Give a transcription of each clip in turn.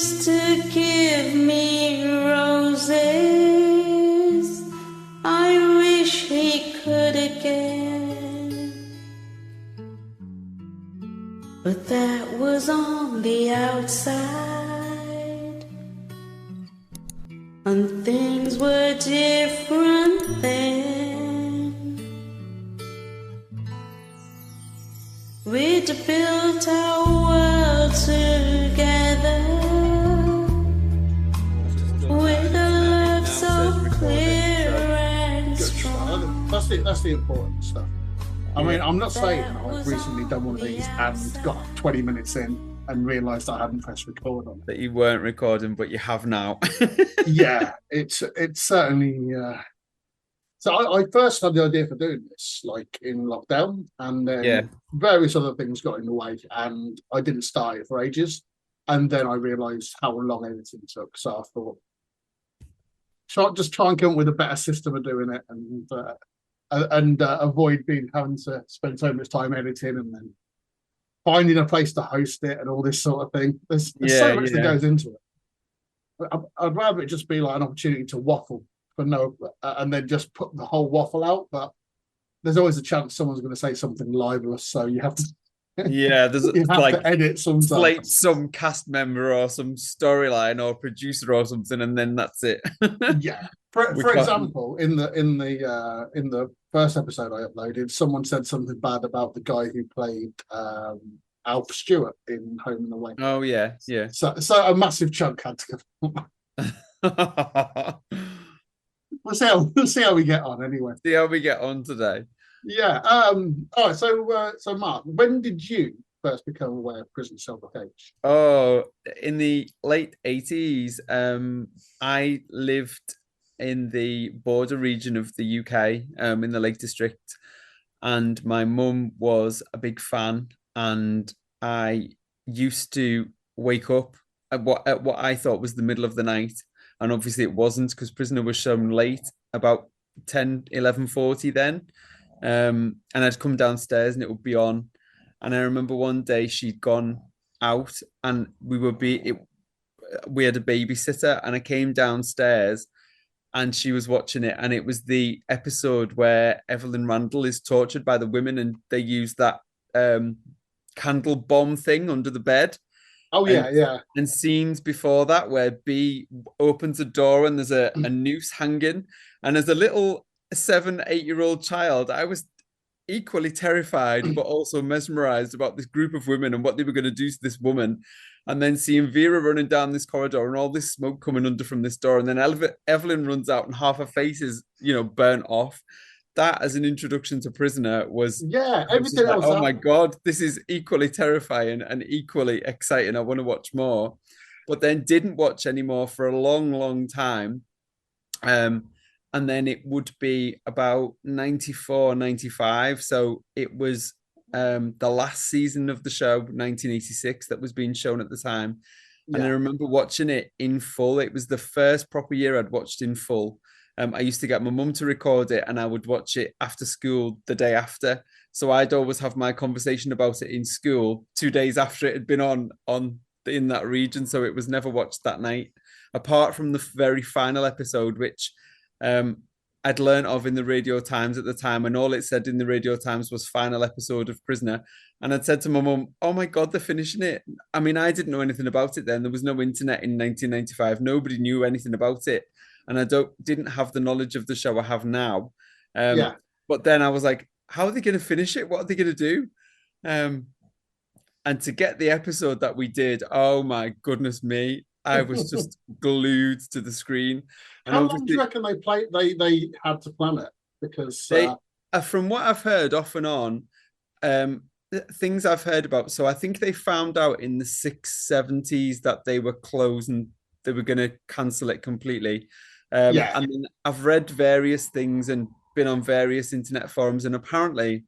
used to give me roses. I wish he could again. But that was on the outside, and things were different then. We'd built our world together with a love so clear and strong. That's the important stuff. I mean, I'm not saying I've recently done one of these and got 20 minutes in and realised I hadn't pressed record on it. That you weren't recording, but you have now. Yeah, it's certainly. So I first had the idea for doing this like in lockdown, and then various other things got in the way, and I didn't start it for ages. And then I realised how long editing took, so I thought, just try and come up with a better system of doing it, and avoid having to spend so much time editing and then finding a place to host it and all this sort of thing. There's so much that goes into it. I'd rather it just be like an opportunity to waffle and then just put the whole waffle out. But there's always a chance someone's going to say something libelous, so you have to. There's you have to edit sometimes. Slate some cast member or some storyline or producer or something, and then that's it. Yeah. For example, in the first episode I uploaded, someone said something bad about the guy who played Alf Stewart in Home and Away. Oh yeah. So a massive chunk had to come. We'll see how we get on anyway. See how we get on today. Yeah. All right. So Mark, when did you first become aware of prison cell blockage? Oh, in the late 80s. I lived in the border region of the UK, in the Lake District, and my mum was a big fan, and I used to wake up at what I thought was the middle of the night, and obviously it wasn't, because Prisoner was shown late, about 11:40 then, and I'd come downstairs and it would be on, and I remember one day she'd gone out and we had a babysitter, and I came downstairs and she was watching it, and it was the episode where Evelyn Randall is tortured by the women, and they use that candle bomb thing under the bed. Oh yeah. And scenes before that where B opens a door and there's a noose hanging, and as a little 7-8-year-old child, I was equally terrified but also mesmerized about this group of women and what they were going to do to this woman. And then seeing Vera running down this corridor and all this smoke coming under from this door, and then Evelyn runs out and half her face is, burnt off. That, as an introduction to Prisoner, was everything else. Oh my God, this is equally terrifying and equally exciting. I want to watch more, but then didn't watch anymore for a long, long time. And then it would be about 94, 95. So it was the last season of the show, 1986, that was being shown at the time. And I remember watching it in full. It was the first proper year I'd watched in full. I used to get my mum to record it, and I would watch it after school the day after. So I'd always have my conversation about it in school 2 days after it had been on in that region. So it was never watched that night, apart from the very final episode, which I'd learned of in the Radio Times at the time, and all it said in the Radio Times was final episode of Prisoner. And I'd said to my mum, oh my God, they're finishing it. I mean, I didn't know anything about it then. There was no internet in 1995. Nobody knew anything about it. And I didn't have the knowledge of the show I have now. But then I was like, how are they going to finish it? What are they going to do? And to get the episode that we did, oh my goodness me, I was just glued to the screen. And how long do you reckon they had to plan it? Because from what I've heard off and on, things I've heard about. So I think they found out in the 670s that they were closed and they were going to cancel it completely. And then I've read various things and been on various internet forums, and apparently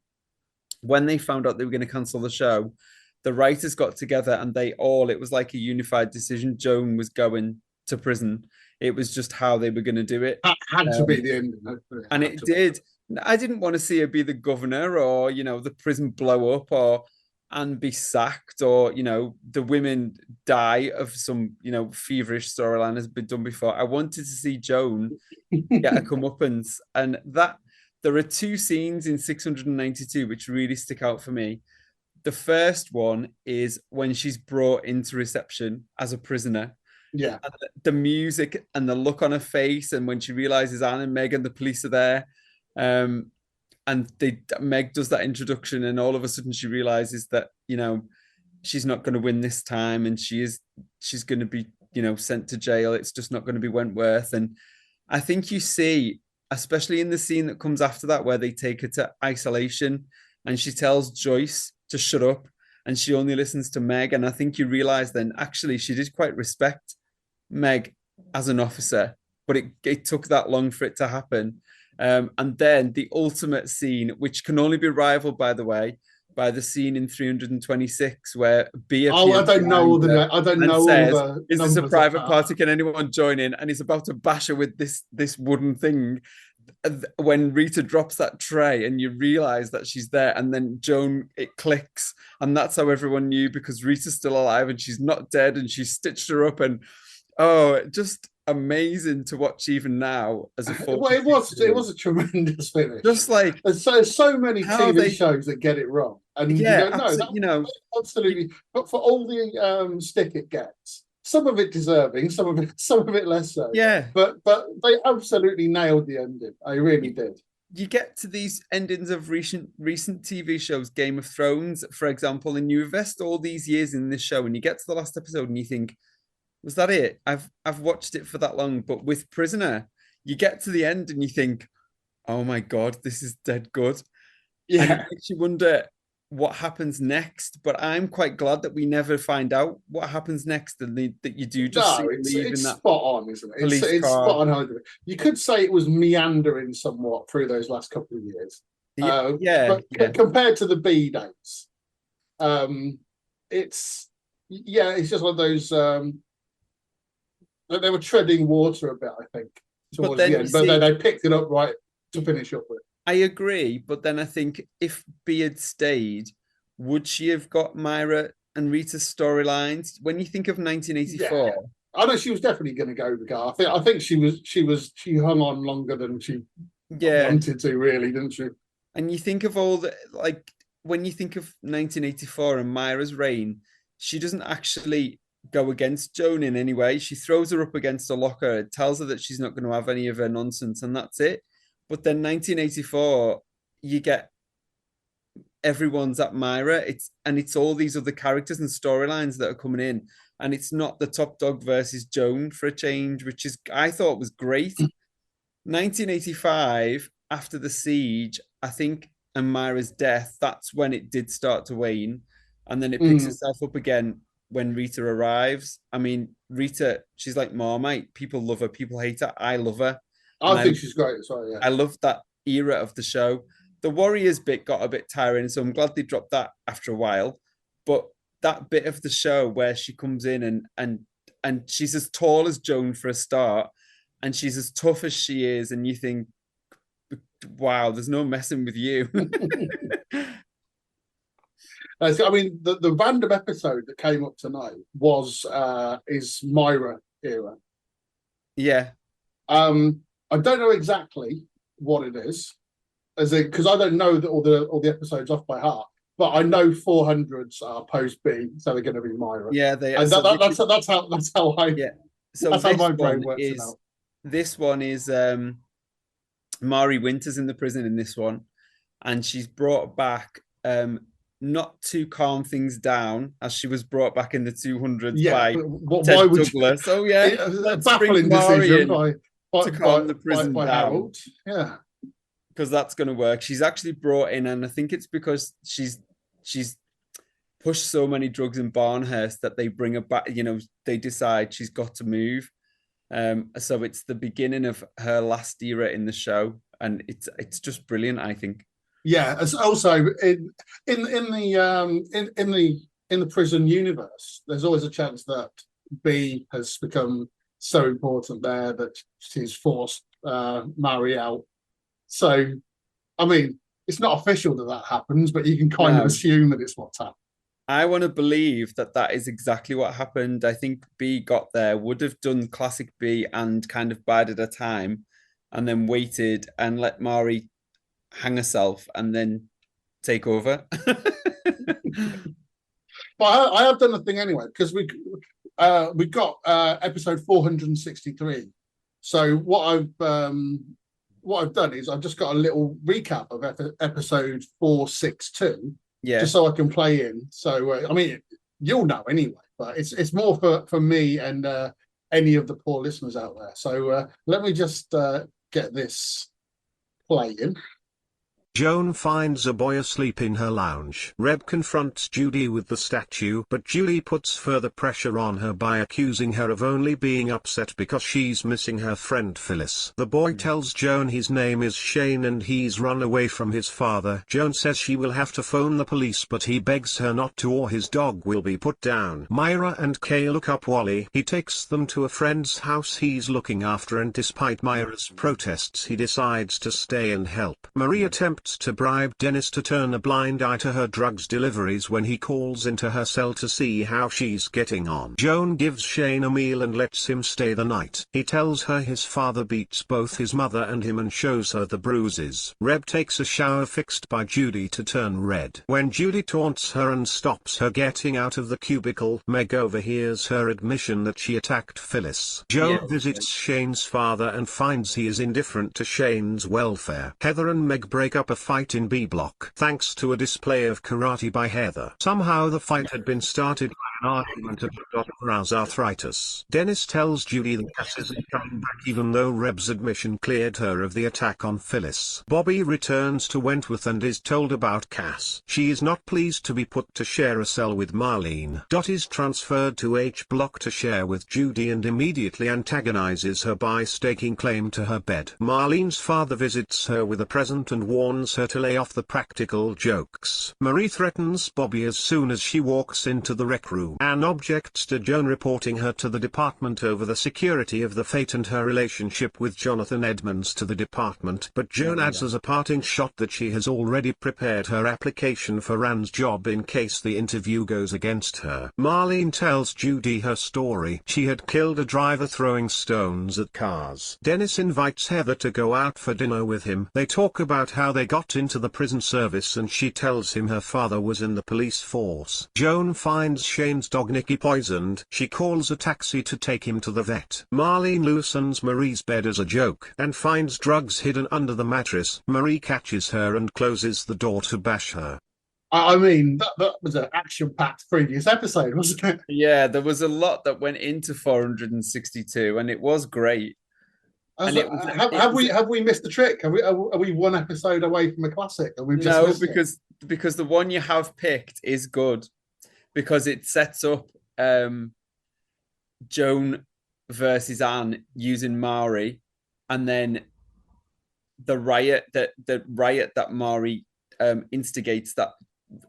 when they found out they were going to cancel the show, the writers got together and it was like a unified decision. Joan was going to prison. It was just how they were going to do it. That had to be the end. And it did. I didn't want to see her be the governor or, the prison blow up and be sacked, or the women die of some feverish storyline has been done before. I wanted to see Joan get a comeuppance, and that there are two scenes in 692 which really stick out for me. The first one is when she's brought into reception as a prisoner. Yeah. And the music and the look on her face, and when she realizes Anne and Meg and the police are there, and Meg does that introduction, and all of a sudden she realizes that she's not going to win this time, and she's going to be sent to jail. It's just not going to be Wentworth. And I think you see, especially in the scene that comes after that, where they take her to isolation and she tells Joyce to shut up and she only listens to Meg. And I think you realize then actually she did quite respect Meg as an officer, but it took that long for it to happen. And then the ultimate scene, which can only be rivaled, by the way, by the scene in 326 where B appears. I don't know says, all the is this a private party? Can anyone join in? And he's about to bash her with this wooden thing. When Rita drops that tray and you realize that she's there, and then Joan, it clicks, and that's how everyone knew, because Rita's still alive and she's not dead, and she stitched her up, and just amazing to watch even now as a well, it was a tremendous finish. Just like there's so many TV shows that get it wrong, and absolutely. But for all the stick it gets, some of it deserving, some of it less so. Yeah, but they absolutely nailed the ending. I really did. You get to these endings of recent TV shows, Game of Thrones, for example, and you invest all these years in this show, and you get to the last episode and you think, was that it? I've watched it for that long. But with Prisoner, you get to the end and you think, oh my God, this is dead good. Yeah. And it makes you wonder what happens next. But I'm quite glad that we never find out what happens next, and that you do just leave in that spot on, isn't it? It's spot on. You could say it was meandering somewhat through those last couple of years. Compared to the B days, it's just one of those. They were treading water a bit, I think, towards the end. But then they picked it up right to finish up with. I agree, but then I think if B had stayed, would she have got Myra and Rita's storylines? When you think of 1984, I know she was definitely going to go the guy. I think she hung on longer than she wanted to, really, didn't she? And you think of when you think of 1984 and Myra's reign, she doesn't actually go against Joan in any way. She throws her up against a locker, tells her that she's not going to have any of her nonsense, and that's it. But then 1984, you get everyone's at Myra. It's all these other characters and storylines that are coming in, and it's not the top dog versus Joan for a change, which I thought was great. 1985, after the siege, I think, and Myra's death, that's when it did start to wane, and then it picks itself up again when Rita arrives. I mean, Rita, she's like Marmite. People love her, people hate her. I love her. I think she's great as well, yeah. I love that era of the show. The Warriors bit got a bit tiring, so I'm glad they dropped that after a while. But that bit of the show where she comes in and she's as tall as Joan for a start, and she's as tough as she is, and you think, wow, there's no messing with you. I mean, the random episode that came up tonight is Myra era. Yeah. I don't know exactly what it is, because I don't know all the episodes off by heart. But I know 400s are post B, so they're going to be Myra. Yeah, they are. And that's how I. Yeah. So that's how my brain works. This one is Mari Winters in the prison in this one, and she's brought back not to calm things down, as she was brought back in the 200s by Ted Douglas. Oh yeah, baffling decision to calm the prison down. Harold. Yeah, because that's going to work. She's actually brought in, and I think it's because she's pushed so many drugs in Barnhurst that they bring her back. They decide she's got to move. So it's the beginning of her last era in the show, and it's just brilliant, I think. Yeah, it's also in the prison universe, there's always a chance that B has become so important there that she's forced Mari out. So, I mean, it's not official that happens, but you can kind of assume that it's what's happened. I want to believe that that is exactly what happened. I think B got there, would have done classic B and kind of bided her time, and then waited and let Mari hang herself and then take over. But I have done the thing anyway, because we got episode 463. So what I've done is I've just got a little recap of episode 462, just so I can play in. So I mean, you'll know anyway, but it's more for me and any of the poor listeners out there. So let me just get this playing. Joan finds a boy asleep in her lounge. Reb confronts Judy with the statue, but Judy puts further pressure on her by accusing her of only being upset because she's missing her friend Phyllis. The boy tells Joan his name is Shane and he's run away from his father. Joan says she will have to phone the police, but he begs her not to or his dog will be put down. Myra and Kay look up Wally. He takes them to a friend's house he's looking after, and despite Myra's protests he decides to stay and help. Marie attempts to bribe Dennis to turn a blind eye to her drugs deliveries when he calls into her cell to see how she's getting on. Joan gives Shane a meal and lets him stay the night. He tells her his father beats both his mother and him and shows her the bruises. Reb takes a shower fixed by Judy to turn red. When Judy taunts her and stops her getting out of the cubicle, Meg overhears her admission that she attacked Phyllis. Joan visits Shane's father and finds he is indifferent to Shane's welfare. Heather and Meg break up a fight in B block thanks to a display of karate by Heather. Somehow the fight had been started by an argument about Dr. arthritis. Dennis tells Judy that Cass isn't coming back even though Reb's admission cleared her of the attack on Phyllis. Bobby returns to Wentworth and is told about Cass. She is not pleased to be put to share a cell with Marlene. Dot is transferred to H block to share with Judy and immediately antagonizes her by staking claim to her bed. Marlene's father visits her with a present and warns her to lay off the practical jokes. Marie threatens Bobby as soon as she walks into the rec room. Anne objects to Joan reporting her to the department over the security of the fate and her relationship with Jonathan Edmonds to the department, but Joan adds as a parting shot that she has already prepared her application for Anne's job in case the interview goes against her. Marlene tells Judy her story. She had killed a driver throwing stones at cars. Dennis invites Heather to go out for dinner with him. They talk about how they got into the prison service and she tells him her father was in the police force. Joan finds Shane's dog Nicky poisoned. She calls a taxi to take him to the vet. Marlene loosens Marie's bed as a joke and finds drugs hidden under the mattress. Marie catches her and closes the door to bash her. I mean, that was an action-packed previous episode, wasn't it? Yeah, there was a lot that went into 462 and it was great. Have we missed the trick? Are we one episode away from a classic? Because the one you have picked is good because it sets up Joan versus Anne using Mari, and then the riot that Mari instigates that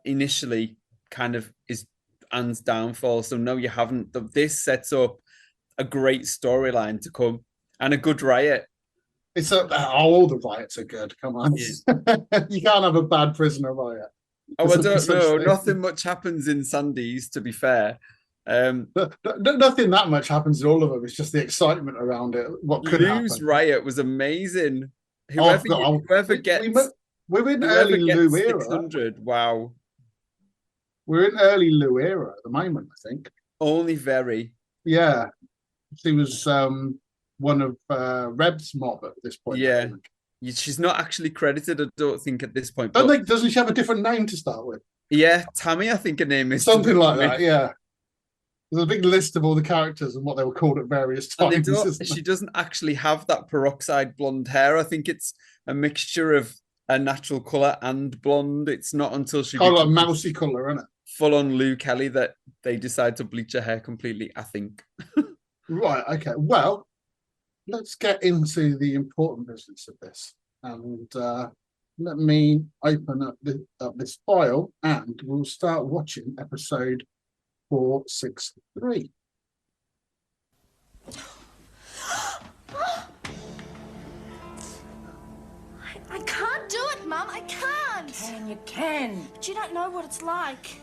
initially kind of is Anne's downfall. So no, you haven't. This sets up a great storyline to come. And a good riot. All the riots are good. Come on. Yeah. You can't have a bad prisoner riot. I don't know. Nothing much happens in Sandy's, to be fair. Nothing that much happens in all of them. It's just the excitement around it. What could happen? Lou's riot was amazing. Whoever gets... We're in early Lou era. 600, wow. We're in early Lou era at the moment, I think. Only very. Yeah. She was... one of Reb's mob at this point. Yeah, she's not actually credited, I don't think, at this point. Doesn't she have a different name to start with? Yeah, Tammy, I think her name is. Something like that, yeah. There's a big list of all the characters and what they were called at various times. She doesn't actually have that peroxide blonde hair. I think it's a mixture of a natural colour and blonde. It's not until she becomes like mousy colour, isn't it? Full on Lou Kelly that they decide to bleach her hair completely, I think. Right, okay. Well, let's get into the important business of this. And let me open up this file and we'll start watching episode 463. I can't do it, Mum. I can't. You can. But you don't know what it's like.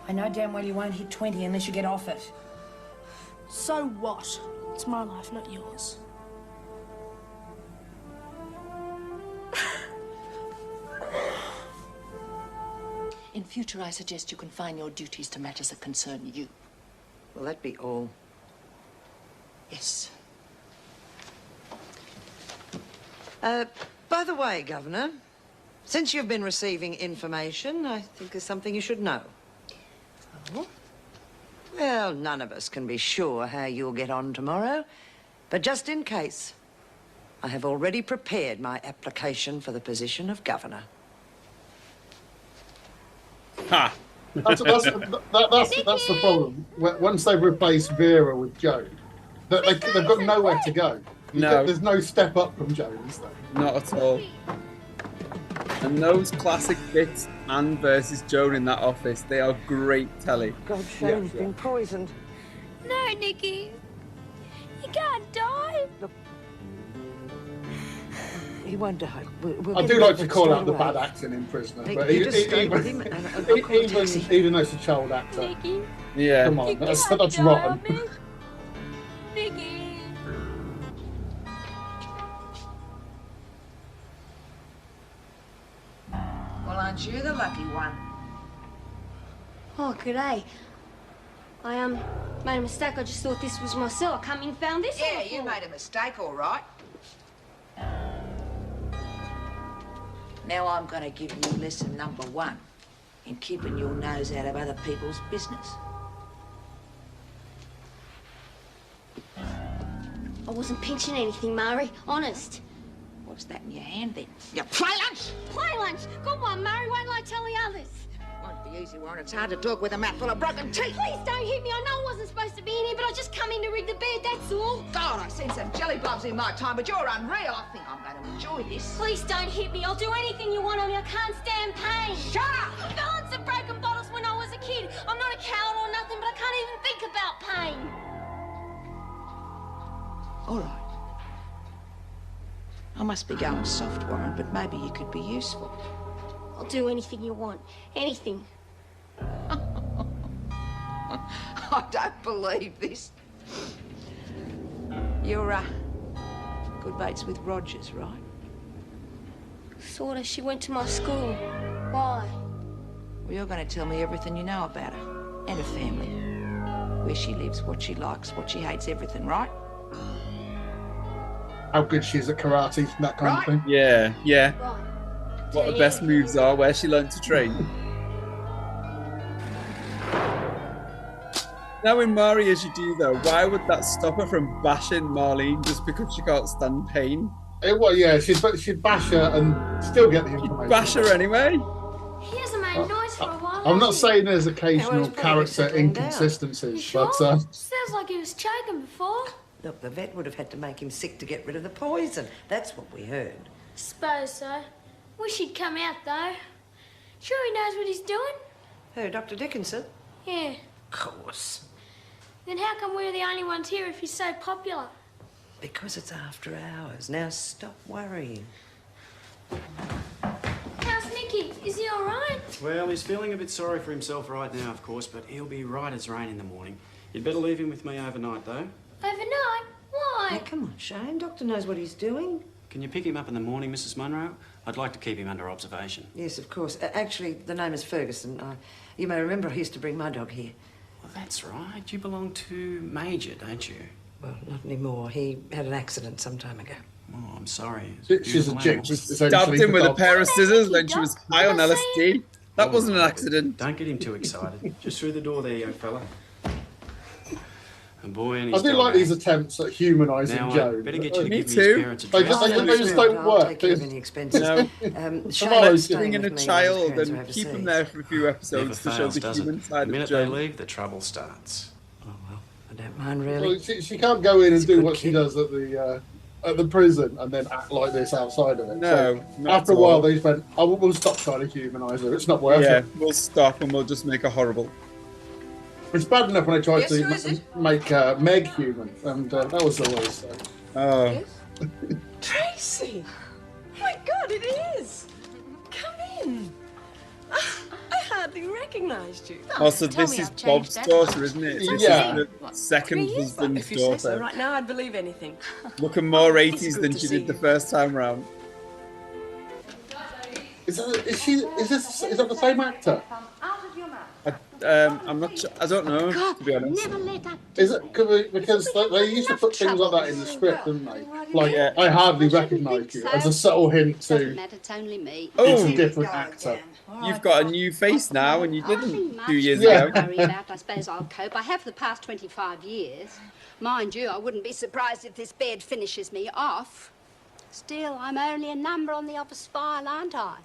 I know damn well you won't hit 20 unless you get off it. So what? It's my life, not yours. In future, I suggest you confine your duties to matters that concern you. Will that be all? Yes. By the way, Governor, since you've been receiving information, I think there's something you should know. Oh? Well, none of us can be sure how you'll get on tomorrow, but just in case, I have already prepared my application for the position of Governor. Ha! That's the problem. Once they've replaced Vera with Joan, they've got nowhere to go. There's no step up from Joan, is there? Not at all. And those classic bits, Anne versus Joan in that office, they are great telly. God, Shane's been poisoned. No, Nikki. You can't die. Look, he won't die. We'll I get do him like off to it call straight out the away. bad acting in Prisoner, Hey, but you just stay with him and I'll call a taxi. even though it's a child actor, Nikki. Yeah. come on, You that's can't die rotten. on me. Nikki. Well, aren't you the lucky one? Oh, g'day. I made a mistake. I just thought this was my cell. I come in and found this. Yeah, you made a mistake, all right. Now I'm going to give you lesson number 1 in keeping your nose out of other people's business. I wasn't pinching anything, Murray. Honest. What's that in your hand, then? You play lunch! Play lunch. Good one, Murray. Wait till I tell the others. Won't be easy, Warren. It's hard to talk with a mouthful of broken teeth. Please don't hit me. I know I wasn't supposed to be in here, but I just come in to rig the bed, that's all. God, I've seen some jelly blobs in my time, but you're unreal. I think I'm going to enjoy this. Please don't hit me. I'll do anything you want on me. I can't stand pain. Shut up! I fell on some broken bottles when I was a kid. I'm not a coward or nothing, but I can't even think about pain. All right. I must be going soft, Warren, but maybe you could be useful. I'll do anything you want. Anything. I don't believe this. You're, good mates with Rogers, right? Sorta. She went to my school. Why? Well, you're going to tell me everything you know about her and her family. Where she lives, what she likes, what she hates, everything, right? How good she is at karate, that kind of thing. Yeah, yeah. Right. What the best moves are, where she learned to train. Knowing Mari as you do, though, why would that stop her from bashing Marlene just because she can't stand pain? Well, yeah, she'd bash her and still get the information. Bash her anyway. He hasn't made noise for a while. I'm not has he? saying there's occasional he's probably character settling down. inconsistencies, You sure? but Sounds like he was choking before. Look, the vet would have had to make him sick to get rid of the poison. That's what we heard. Suppose so. Wish he'd come out, though. Sure he knows what he's doing? Who, Dr. Dickinson? Yeah. Of course. Then how come we're the only ones here if he's so popular? Because it's after hours. Now stop worrying. How's Nicky? Is he all right? Well, he's feeling a bit sorry for himself right now, of course, but he'll be right as rain in the morning. You'd better leave him with me overnight, though. Overnight? Why? Now, come on, Shane. Doctor knows what he's doing. Can you pick him up in the morning, Mrs. Munro? I'd like to keep him under observation. Yes, of course. Actually, the name is Ferguson. You may remember I used to bring my dog here. Well, that's right. You belong to Major, don't you? Well, not anymore. He had an accident some time ago. Oh, I'm sorry. she's a chick. Stabbed him with a pair of scissors when she was high on LSD. That wasn't an accident. Don't get him too excited. Just through the door there, young fella. A boy and I his do dog, like eh? these attempts at humanising Now, Joe. better get you to Me give me too. his parents' They address. just don't I'll work. take care of any expenses. No. Shane Tomorrow, is staying Bring in a with me while his child parents are and keep him overseas. there for a few Never episodes to show fails, the does human it? side The of minute they Joe. leave, the trouble starts. Oh, well, I don't mind really. Well, she can't go in and He's a do good what she kid. does at the prison and then act like this outside of it. No, So not after a at while, all. they just went, "Oh, we'll stop trying to humanise her. It's not worth Yeah, it." we'll stop and we'll just make her horrible. It's bad enough when I tried Yes, to who is it? make Meg human, and that was the worst. Oh, Tracy! Oh my God, it is! Come in. I hardly recognize recognised you. Also, this is Bob's daughter, isn't it? This Yeah. is the second husband's If you say so, daughter. right now I'd believe anything. Looking more It's 80s good than to she see did the you. first time round. Is that the same actor? I'm not sure. I don't know, to be honest. Is it because they used to put things like that in the script, didn't they? Like, I hardly recognise you as a subtle hint to it's a different actor. You've got a new face now, and you didn't 2 years Yeah. ago. Worry about. I suppose I'll cope. I have for the past 25 years. Mind you, I wouldn't be surprised if this bed finishes me off. Still, I'm only a number on the office file, aren't I?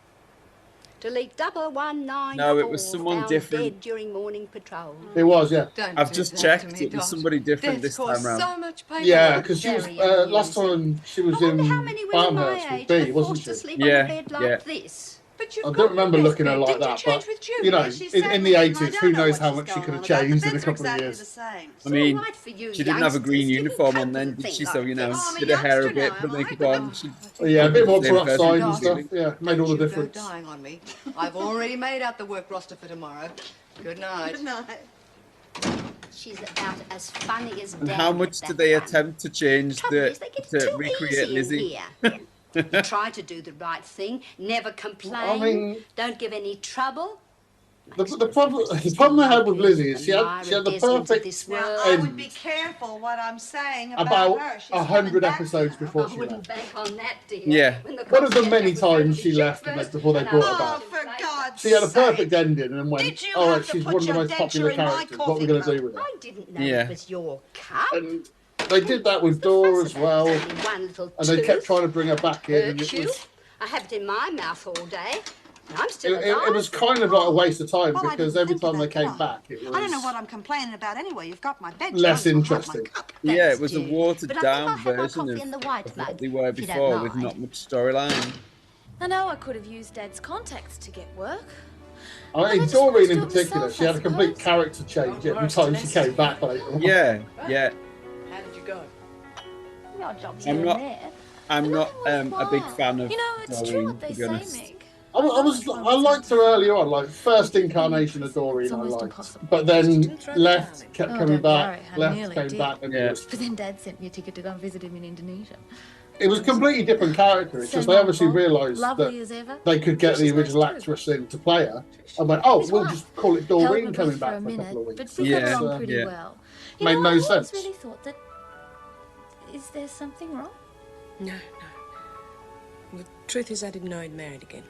Delete 119. No, it was someone found different. Dead during morning patrol. It was, yeah. I've just checked. It was somebody different this time round. So much pain. Yeah, because she was last time she was in How many women my Farmhouse with age B, are wasn't forced to she? sleep Yeah, on a bed like yeah. this? But you've I got don't remember your looking at her best like bed. that, Did you change but with Julie? you know, She in said the to me, 80s, "I who don't know knows what how she's much she going could have on about. changed The in a beds are couple of exactly years. the same." I mean, All right for you she didn't have a green youngsters. uniform You on then, can't did she? think So, you know, this. I'm a did her hair a youngster bit, now, put am I? makeup on. She, Yeah, a bit more Same peroxide person, and stuff. Yeah, made all the You go difference. dying on me. I've already made out the work roster for tomorrow. Good night. Good night. She's about as funny as and Dan how with much that do they one. attempt to change Trouble is, they get to too recreate easy in Lizzie? here. You try to do the right thing, never complain, I mean- don't give any trouble. The problem I had with Lizzie is she had the perfect I would be end careful what I'm saying about, about her. She's 100 coming back episodes now. before I she wouldn't left. bank on that, dear. Yeah. When the One of the cops many said that was times she gonna be left shit and first, before they and brought her I Oh, back. was for like, God's She had a sake. perfect ending and went, Did you all have right, to she's put one of the your most popular denture in my characters. What are we going to coffee do with her? I didn't know Yeah. it was your cup. And they did that with Dora as well. One little And they kept tooth trying to bring her back in. And hurt it you. was, I have it in my mouth all day. And I'm still alive. it was kind of like a waste of time Well, I because didn't every think of time they that, came did I? back, it was I don't know what I'm complaining about anyway. You've got my bed. less John, you'll have my interesting. cup. Yeah, it was a Jude. watered But I think down I'll have my version coffee in the white of mug, what they were if you don't before, with mind. not much storyline. I know I could have used Dad's contacts to get work. I mean, just Doreen wanted in to do it particular, myself, she had I a complete suppose. character change every time she came back later on. Yeah, yeah. How did you go? Your job's I'm in not- there. I'm not a big fan of You know, it's true Doreen, what they to be say, honest. Mick. I liked her earlier on, like first incarnation of Doreen I almost liked. impossible. But then left, kept Oh, coming don't back, worry, I left, nearly came did. back, and Yeah. But then Dad sent me a ticket to go and visit him in Indonesia. it was a completely different character. It's just Same they old obviously Bob, realised lovely that as ever. they could get the She's nice original too. actress in to play her. And went, oh, His we'll wife just call it held Doreen my coming breath back for a for a couple minute, of weeks. but we Yeah. got along pretty Yeah. well. Made You know, no I always sense. really thought that. Is there something wrong? No. The truth is, I didn't know he'd married again.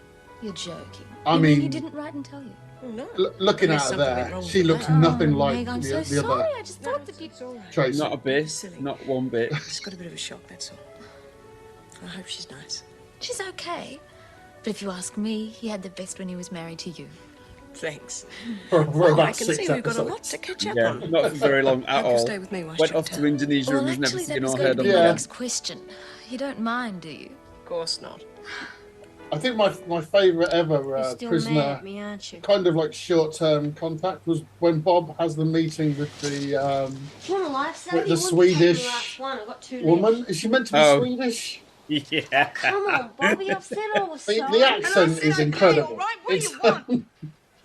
You're joking. I You mean he mean- didn't write and tell you? Oh, no. Looking Unless at her something went there, wrong she with the looks plan. nothing Oh, like Meg, I'm so the sorry. other I just thought that you'd. Tracy. Not a bit, Silly. not one bit. Just got a bit of a shock, that's all. I hope she's nice. She's okay. But if you ask me, he had the best when he was married to you. Thanks. for Oh, about I can 6 see we've got a lot episodes. to catch up Yeah, on. not for very long at Hope you'll all. stay with me whilst Went you off to tell. Indonesia Well, and was never actually, that seen was or going heard to of be my Yeah. next question. You don't mind, do you? Of course not. I think my favourite ever You're still prisoner, mad at me, aren't you? kind of like short-term contact, was when Bob has the meeting with the Do you want a life with saving? the Swedish One. I've got two woman. left. Is she meant to be Oh. Swedish? Yeah. Come on, Bobby. I've said I was sorry. The accent is incredible. Right, what do It's, you want?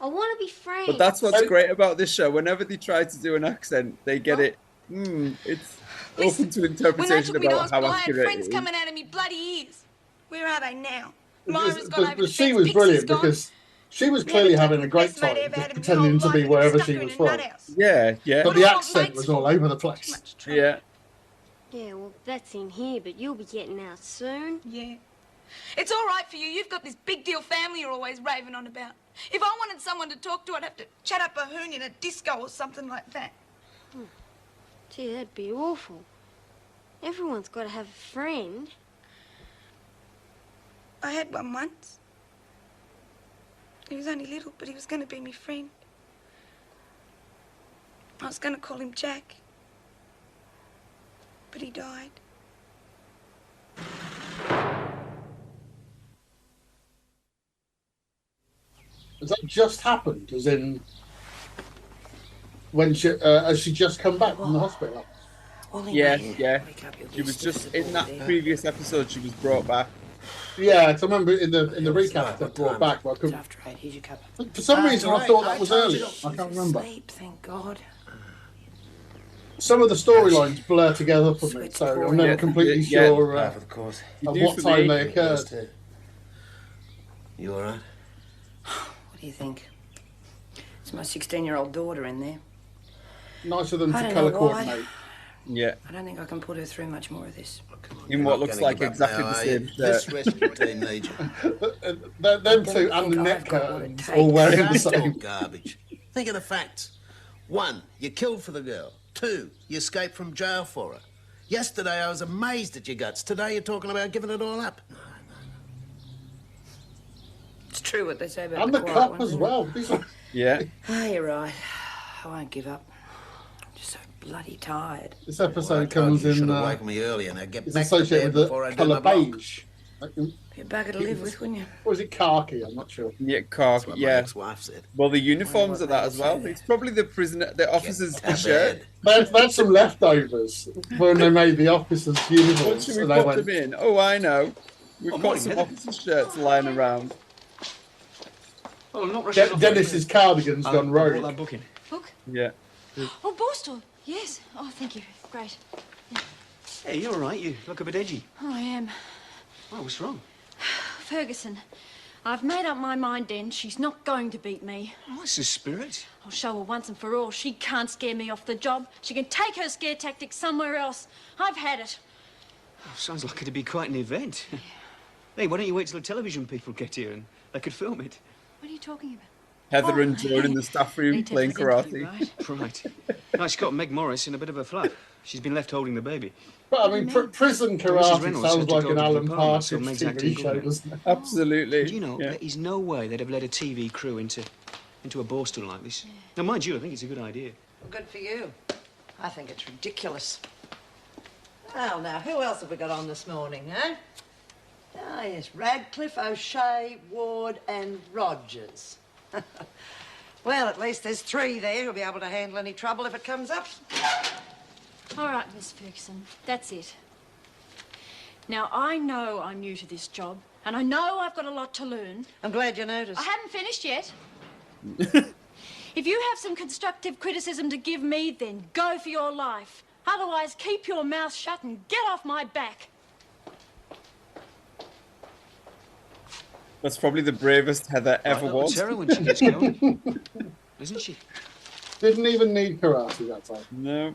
I want to be friends. But that's what's great about this show. Whenever they try to do an accent, they get it. It's open to When I interpretation took me to about how hospital, I had accurate it friends is. coming out of me bloody ears. Where are they now? because- Myra's gone over but to she Ben's, was Pixie's brilliant gone. because she was Never clearly taken having a the great best mate time, ever had just in my pretending whole to be life, wherever stuck she her in was a from. nut house. Yeah, yeah, But What the do I want accent mates was for? all over the place. yeah. Yeah, well, that's in here, but you'll be getting out soon. Yeah. It's all right for you. You've got this big deal family you're always raving on about. If I wanted someone to talk to, I'd have to chat up a hoon in a disco or something like that. Gee, that'd be awful. Everyone's got to have a friend. I had one once. He was only little, but he was going to be my friend. I was going to call him Jack. But he died. Has that just happened? As in, when she has she just come back from the hospital? Yeah, yeah. She was just in that previous episode. She was brought back. Yeah, 'cause I remember in the recap that brought back. But I couldn't. After 8, here's your cup. For some reason, I thought that was told earlier. you. I can't remember. Sleep, thank God. Some of the storylines blur together for me, so I'm never completely sure of course. of what time they occurred. You all right? What do you think? It's my 16-year-old daughter in there. Nicer than I to don't colour know why. coordinate. Yeah. I don't think I can put her through much more of this. In what looks like exactly the same This rescue team needs you. Them two and the net curtains all wearing the That's all same. garbage. Think of the facts. 1, you killed for the girl. 2, you escaped from jail for her. Yesterday I was amazed at your guts. Today you're talking about giving it all up. It's true what they say about And the the quiet cup ones, as isn't well. it? These are... Yeah. Oh, you're right. I won't give up. I'm just so bloody tired. This episode Told comes you in. should have woken me earlier. Now get It's back to associated bed with before I the do my colour block. beige. Be a bugger to live with, wouldn't you? Or is it khaki? I'm not sure. Yeah, khaki. What my Yeah. ex-wife said. Well, the uniforms are that as well. It's probably the officer's shirt. That's some leftovers when they made the officers' What uniforms. should we and they put went, them in? Oh, I know. We've got some officer's shirts lying around. Well, I'm not rushing off. Dennis's cardigan's gone rogue. That booking. Book? Yeah. Oh, Borstal. Yes. Oh, thank you. Great. Hey, you're all right. You look a bit edgy. Oh, I am. Oh, what's wrong? Ferguson, I've made up my mind, Den. She's not going to beat me. Oh, that's the spirit. I'll show her once and for all. She can't scare me off the job. She can take her scare tactics somewhere else. I've had it. Oh, sounds like it'd be quite an event. Hey, why don't you wait till the television people get here and they could film it? What are you talking about? Heather and Joan in the staff room playing karate. Right. No, she's got Meg Morris in a bit of a fluff. She's been left holding the baby. But I mean, prison Mrs. karate Reynolds sounds said to like go an to the Alan department, so Partridge Meg's acting TV good show, at it. doesn't it? Absolutely. Do you know, there is no way they'd have led a TV crew into a Borstal like this. Now, mind you, I think it's a good idea. Well, good for you. I think it's ridiculous. Well, now, who else have we got on this morning, eh? Ah, yes, Radcliffe, O'Shea, Ward and Rogers. Well, at least there's 3 there who'll be able to handle any trouble if it comes up. All right, Miss Ferguson. That's it. Now, I know I'm new to this job, and I know I've got a lot to learn. I'm glad you noticed. I haven't finished yet. If you have some constructive criticism to give me, then go for your life. Otherwise, keep your mouth shut and get off my back. That's probably the bravest Heather ever Right, was. Sarah when she gets going, isn't she? Didn't even need karate that time. No.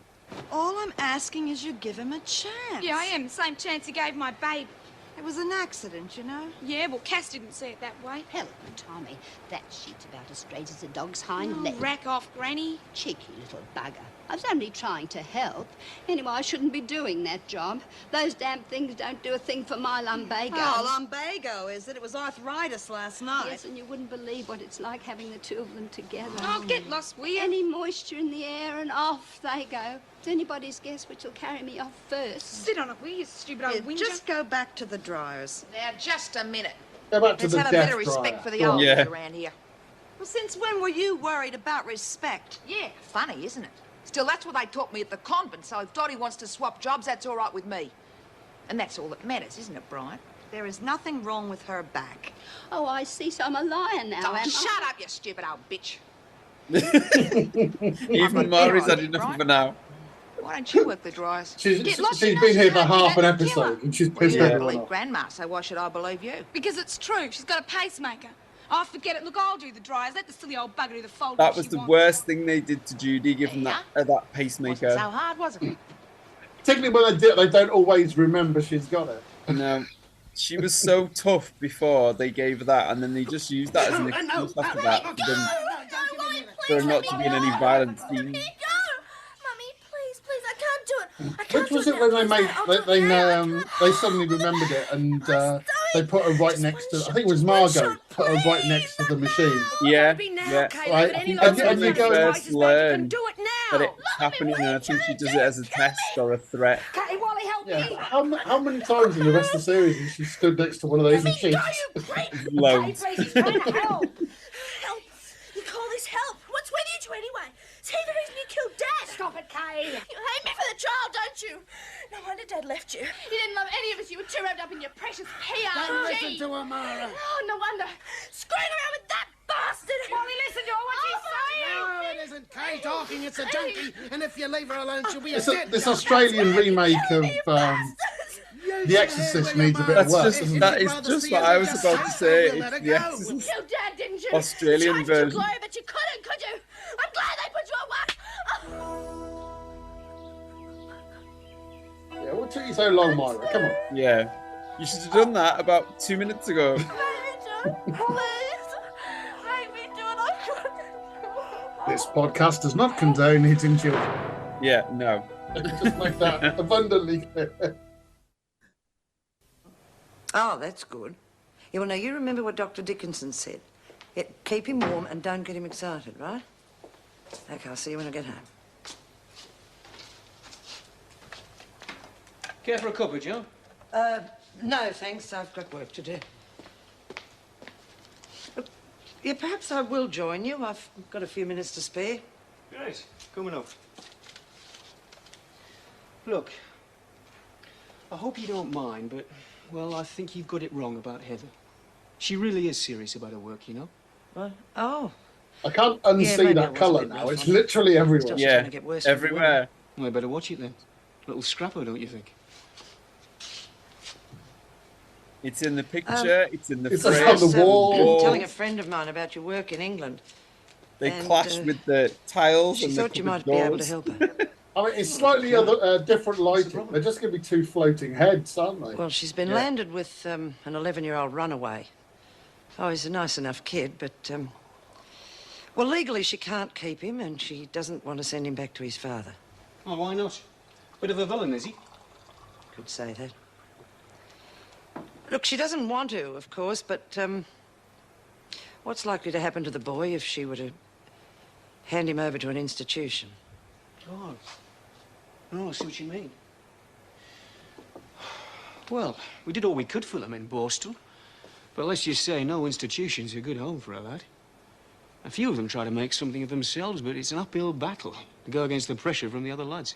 All I'm asking is you give him a chance. Yeah, I am. The same chance he gave my baby. It was an accident, you know. Yeah, well, Cass didn't see it that way. Helen, Tommy, that sheet's about as straight as a dog's hind leg. Rack off, Granny. Cheeky little bugger. I was only trying to help. Anyway, I shouldn't be doing that job. Those damn things don't do a thing for my lumbago. Oh, lumbago, is it? It was arthritis last night. Yes, and you wouldn't believe what it's like having the 2 of them together. Oh, get lost, will you? Any moisture in the air and off they go. It's anybody's guess which will carry me off first. Sit on it, will you, stupid old whinger? Just go back to the dryers. Now, just a minute. Go back to Let's the have a death bit of respect dryer. for the Go on. old Yeah. around here. Well, since when were you worried about respect? Yeah, funny, isn't it? Still, that's what they taught me at the convent, so if Dottie wants to swap jobs, that's all right with me. And that's all that matters, isn't it, Brian? There is nothing wrong with her back. Oh, I see, so I'm a liar now, Oh, am I? shut up, you stupid old bitch. Even Mari's had enough for now. Why don't you work the dryers? She's Get lost been in those here for curtains, half an that'll kill episode her. and she's Well, pissed you don't everyone believe off. Grandma, so why should I believe you? Because it's true. She's got a pacemaker. Oh, forget it. Look, I'll do the dryers. Let the silly old bugger do the folding. That if was she the wants. worst thing they did to Judy, giving that pacemaker. Wasn't so hard, was it? Technically, when they do it, they don't always remember she's got it. No. She was so tough before they gave her that, and then they just used that as an excuse after that for her not to be in any violent scenes. Which was it when they made they suddenly remembered it and they put her right next to? I think it was Margot put her right next to the machine. Yeah, yeah. Right, And you first learn that it's happening, and I think she does it as a test or a threat. Catty Wally, help me! How many times in the rest of the series has she stood next to one of those machines? Loads. Help! Help! You call this help? What's with you two anyway? It's he the reason you killed Dad! Stop it, Kay! You hate me for the child, don't you? No wonder Dad left you. He didn't love any of us. You were too wrapped up in your precious PRG. Don't listen to her, Mara. Oh, no wonder. Screwing around with that bastard. Wally, listen to her. What's she saying? No, it isn't Kay talking. It's a junkie. And if you leave her alone, she'll be a This, dead this junkie. Australian remake of The Exorcist needs a bit of work. That is just what I was about to say. It's The Exorcist You killed Dad, didn't you? Australian Tried to version. glow, but you couldn't, could you? I'm glad they put you at work. Yeah, what took you so long, Myra? Come on. Yeah. You should have done that about 2 minutes ago. This podcast does not condone hitting children. Yeah, no. Just make that abundantly clear. Oh, that's good. Yeah, well, now, you remember what Dr. Dickinson said. Keep him warm and don't get him excited, right? OK, I'll see you when I get home. Care for a cuppa, Joe? No, thanks. I've got work to do. Yeah, perhaps I will join you. I've got a few minutes to spare. Great. Coming up. Look, I hope you don't mind, but, well, I think you've got it wrong about Heather. She really is serious about her work, you know? What? Oh. I can't unsee that colour now. It's literally everywhere. Yeah, everywhere. Well, I better watch it then. Little scrapper, don't you think? It's in the picture, it's in the it's frame. on the wall. I'm telling a friend of mine about your work in England. They and, clash with the tiles she and thought the you might doors. be able to help her. I mean, it's slightly different lighting. They're just going to be two floating heads, aren't they? Well, she's been landed with an 11-year-old runaway. Oh, he's a nice enough kid, but, well, legally she can't keep him, and she doesn't want to send him back to his father. Oh, why not? Bit of a villain, is he? Could say that. Look, she doesn't want to, of course, but, what's likely to happen to the boy if she were to hand him over to an institution? Oh. Oh, I see what you mean. Well, we did all we could for them in Borstal. But let's just say no institution's a good home for a lad. A few of them try to make something of themselves, but it's an uphill battle to go against the pressure from the other lads.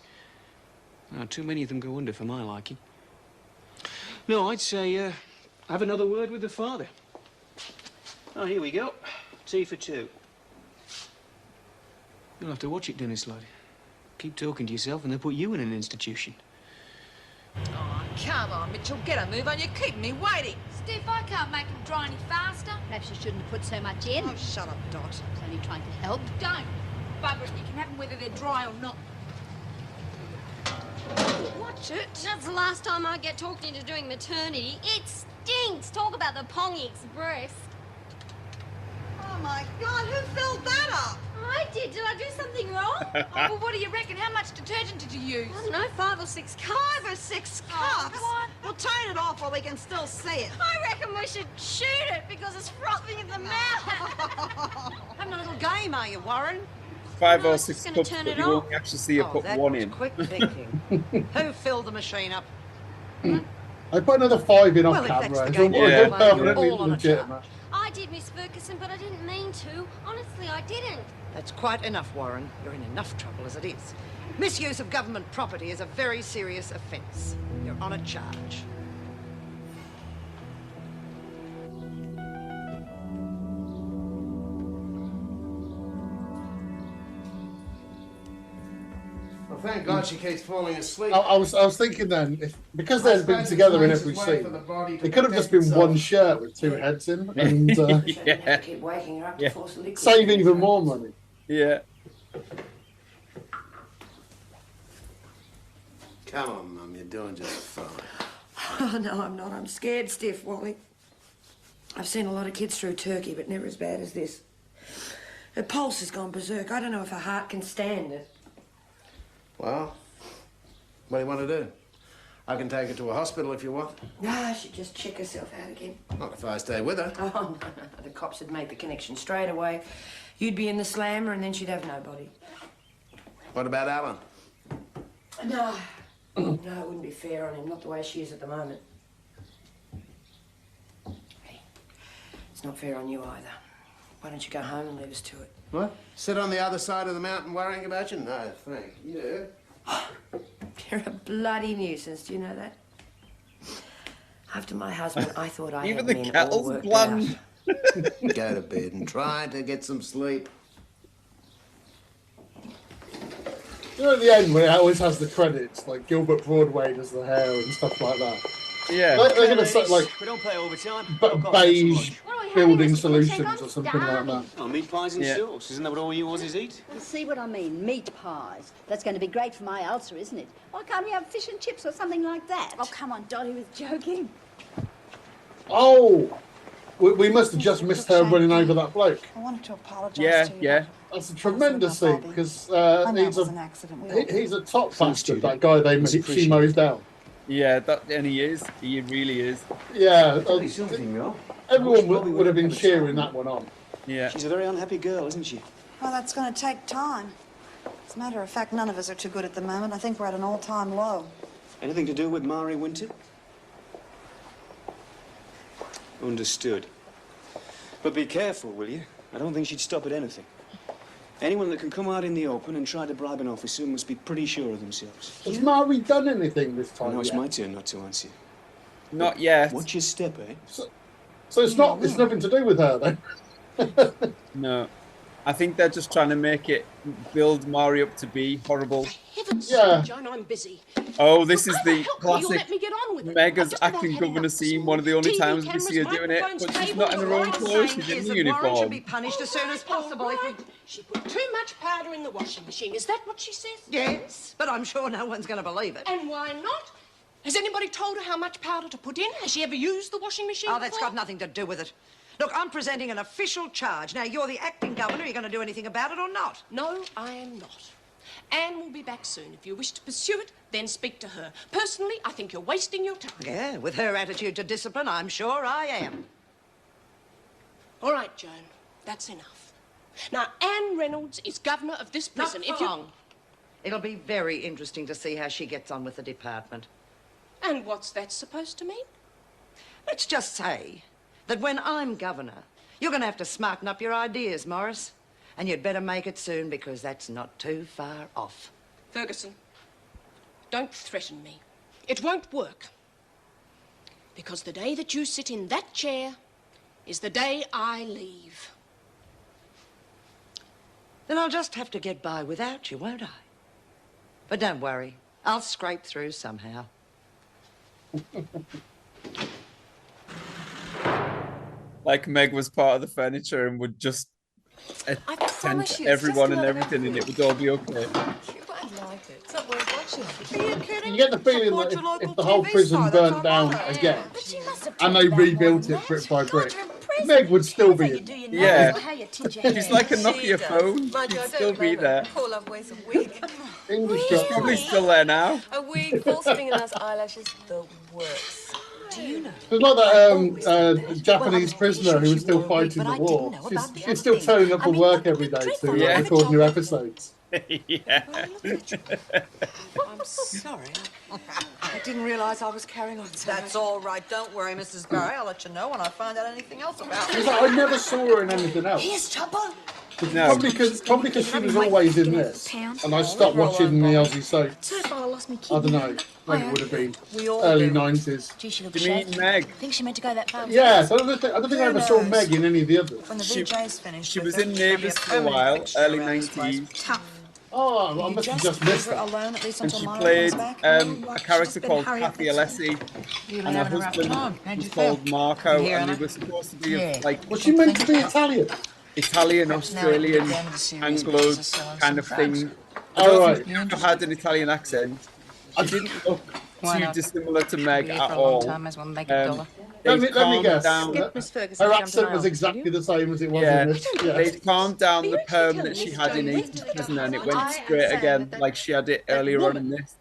Now, too many of them go under for my liking. No, I'd say, have another word with the father. Oh, here we go. Tea for two. You'll have to watch it, Dennis, lad. Keep talking to yourself and they'll put you in an institution. Oh, come on, Mitchell, get a move on. You're keeping me waiting. Steph, I can't make him dry any faster. Perhaps you shouldn't have put so much in. Oh, shut up, Dot. I was only trying to help. Don't. Bugger it, you can have them whether they're dry or not. Watch it. That's the last time I get talked into doing maternity. It stinks. Talk about the Pongy Express. Oh, my God, who filled that up? I did. Did I do something wrong? Oh, well, what do you reckon? How much detergent did you use? I don't know, 5 or 6 cups. 5 or 6 Oh, cups? what? Well, turn it off while we can still see it. I reckon we should shoot it because it's frothing in the mouth. Having a little game, are you, Warren? 5 No, or it's 6 just gonna cups, turn but it you off. won't actually see you put that one was in. quick thinking. Who filled the machine up? I put another 5 in Well, off if that's camera. the It's game all you're playing, permanently you're all on a legitimate. I did, Miss Ferguson, but I didn't mean to. Honestly, I didn't. That's quite enough, Warren. You're in enough trouble as it is. Misuse of government property is a very serious offence. You're on a charge. Well, thank God she keeps falling asleep. I was thinking then, because they've been together in every scene, it could have just been one shirt with 2 heads in, and Yeah. Keep waking her up to Yeah. force the liquid. save even more money. Yeah. Come on, Mum, you're doing just fine. Oh, no, I'm not. I'm scared stiff, Wally. I've seen a lot of kids through Turkey, but never as bad as this. Her pulse has gone berserk. I don't know if her heart can stand it. Well, what do you want to do? I can take her to a hospital if you want. No, she'd just check herself out again. Not if I stay with her. Oh, no. The cops would make the connection straight away. You'd be in the slammer, and then she'd have nobody. What about Alan? No. No, it wouldn't be fair on him, not the way she is at the moment. Hey, it's not fair on you either. Why don't you go home and leave us to it? What? Sit on the other side of the mountain worrying about you? No, thank you. You're a bloody nuisance, do you know that? After my husband, I thought I Even had the men kettle's all worked bland. out. Go to bed and try to get some sleep. You know, at the end where it always has the credits, like Gilbert Broadway does the hair and stuff like that. Yeah. They're going to say, like, We don't pay overtime. beige building solutions or something like that. Oh, meat pies and sauce. Isn't that what all you Aussies eat? You see what I mean? Meat pies. That's going to be great for my ulcer, isn't it? Why can't we have fish and chips or something like that? Oh, come on, Dolly was joking. Oh! We must have just missed her running over that bloke. I wanted to apologise Yeah, to you. yeah. That's a tremendous scene because I know it was an accident. We all he's a top bastard, that guy she mows down. Yeah, and he is. He really is. Yeah. Something, though. Everyone would have been cheering that one on. Yeah. She's a very unhappy girl, isn't she? Well, that's going to take time. As a matter of fact, none of us are too good at the moment. I think we're at an all-time low. Anything to do with Mari Winter? Understood. But be careful, will you? I don't think she'd stop at anything. Anyone that can come out in the open and try to bribe an officer must be pretty sure of themselves. Has Mari done anything this time? No, it's yet? my turn not to answer. Not yet. Watch your step, eh? So it's not. It's nothing to do with her then. No. I think they're just trying to build Mari up to be horrible. Heavens, Yeah. John, I'm busy. Oh, this is the Will you classic let me get on with it? Mega's acting governor scene. One of the only times we see her doing it, but she's not in her own clothes. She's in the Warren should be uniform. punished as soon as possible. If we... She put too much powder in the washing machine. Is that what she says? Yes, but I'm sure no one's going to believe it. And why not? Has anybody told her how much powder to put in? Has she ever used the washing machine Oh, that's before? got nothing to do with it. Look, I'm presenting an official charge. Now, you're the acting governor. Are you going to do anything about it or not? No, I am not. Anne will be back soon. If you wish to pursue it, then speak to her. Personally, I think you're wasting your time. Yeah, with her attitude to discipline, I'm sure I am. All right, Joan, that's enough. Now, Anne Reynolds is governor of this prison. Not for long. It'll be very interesting to see how she gets on with the department. And what's that supposed to mean? Let's just say that when I'm governor, you're going to have to smarten up your ideas, Morris. And you'd better make it soon, because that's not too far off. Ferguson, don't threaten me. It won't work. Because the day that you sit in that chair is the day I leave. Then I'll just have to get by without you, won't I? But don't worry, I'll scrape through somehow. Like Meg was part of the furniture and would just attend to everyone and everything, and it would all be okay. I'd like it. It's not worth watching. Are you kidding? You get the feeling that if the whole prison burnt down again and they rebuilt it brick by brick, Meg would still be in. Yeah. She's like a Nokia phone. She'd still be there. Poor love wears a wig. She's probably still there now. A wig, false fingernails, eyelashes, the works. Do you know? It's like that Japanese prisoner who was still fighting the war. She's still turning up for work every day to record new episodes. Yeah. I'm sorry. I didn't realise I was carrying on so That's all right. Don't worry, Mrs. Barry. I'll let you know when I find out anything else about It's like, I never saw her in anything else. Here's trouble. No. Probably because she was always in this, and I stopped watching the Aussie soaps. So far, I lost my I don't know. When it would have been early 90s. Gee, she Do looks you mean shaky. Meg? I think she meant to go that far. Yeah, so I don't think I ever saw Meg in any of the others. When the VJ's finished. She was in Neighbours for a while, early 90s. Oh, I must have just missed her that. alone at least And until she Mara played comes back. a character called hurry up, Kathy Alessi, You've and her husband was called Marco, Here, and they Anna? were supposed to be like Was she meant to be Italian? Italian, Australian, Anglo kind of thing. I Oh, don't right. think she ever had an Italian accent. She didn't look Why too not? dissimilar to Meg Here at for a long all. time, as well make it duller. Let me calmed guess. down. Skip Miss Ferguson. Her accent was exactly the same as it was in this. Yeah. They'd calmed down the perm that she had in 80s Prison, and it went straight again like she had it earlier on in this.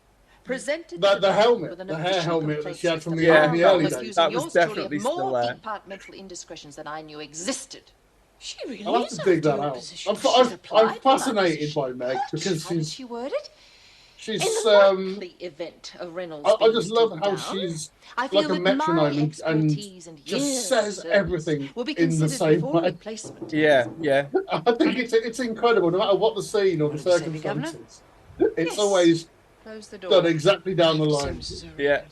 Presented The helmet, the hair helmet that she had from the early days. That was definitely still more there. departmental indiscretions than I knew existed. She really I'll have is to dig that after your out. position. I'm fascinated by Meg because How did she word it? she's In the likely event of Reynolds I being just love stood how down, she's I feel like a that my metronome and expertise and years just of says service everything will be in the considered same before way. replacement. Yeah, yeah. I think it's incredible, no matter what the scene or the What did you say, Governor? circumstances. It's always Close the door. done exactly down the line. Yeah.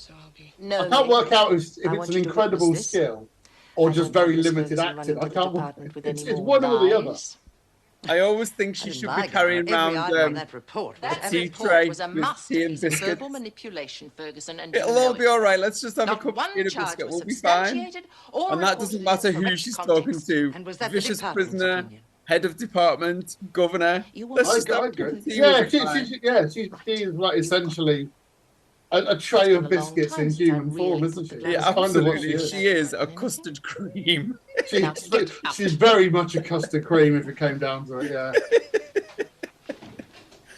No, I can't work out if I it's want an you to incredible witness this. skill or I just don't very want Miss limited Ferguson acting. running I the can't. department with any It's more one or the other. lies. I always think she should be carrying Every around item on that report was a tea tray with tea and biscuits. Verbal manipulation, Ferguson, and It'll you know all be it. all right. Let's just have a Not cup one of peanut charge biscuit. was We'll be fine. substantiated or And that reported doesn't in matter its who correct she's context. talking to. And was that the Vicious department's prisoner, opinion? head of department, governor. You Let's I just have a cup agree. of tea. Yeah, we'll be fine. she's like essentially a tray of biscuits in human form, isn't she? Yeah, That's kind of what absolutely. She is a custard cream. She's very much a custard cream if it came down to it, yeah.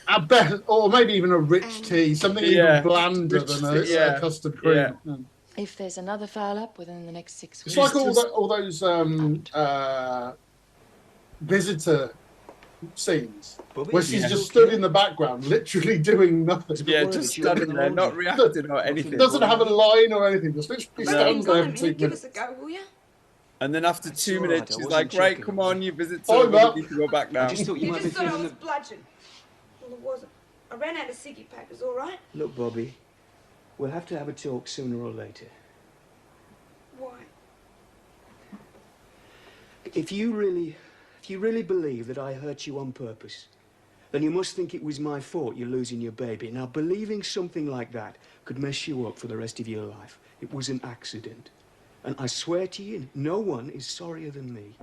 I bet, or maybe even a rich tea, something even blander than a custard cream. Yeah. If there's another file up within the next 6 weeks. It's like all those visitor scenes where she's just stood in the background, literally doing nothing. Yeah, just standing there, not reacting or anything. Doesn't have a line or anything. Just literally stands there for 2 minutes. Give us a go, will you? And then after 2 minutes, I she's wasn't like, right, checking. come on, you visitor, I'm we up. need to go back now. I just thought You might be just thought I feeling was bludgeoned. Well, it wasn't. I ran out of ciggy packers, all right? Look, Bobby, we'll have to have a talk sooner or later. Why? If you really believe that I hurt you on purpose, then you must think it was my fault you're losing your baby. Now, believing something like that could mess you up for the rest of your life. It was an accident. And I swear to you, no one is sorrier than me.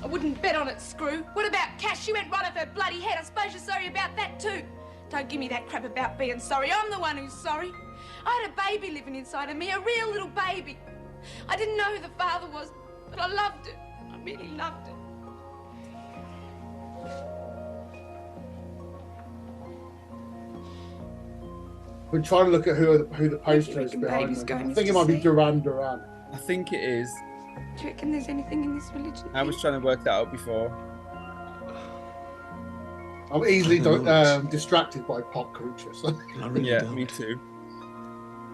I wouldn't bet on it, Screw. What about Cash? She went right off her bloody head. I suppose you're sorry about that too. Don't give me that crap about being sorry. I'm the one who's sorry. I had a baby living inside of me, a real little baby. I didn't know who the father was, but I loved it. I really loved it. We're trying to look at who the poster is behind them. I think it might be Duran Duran. I think it is. Do you reckon there's anything in this religion? I was trying to work that out before. I'm easily distracted by pop culture. So. Yeah, me too.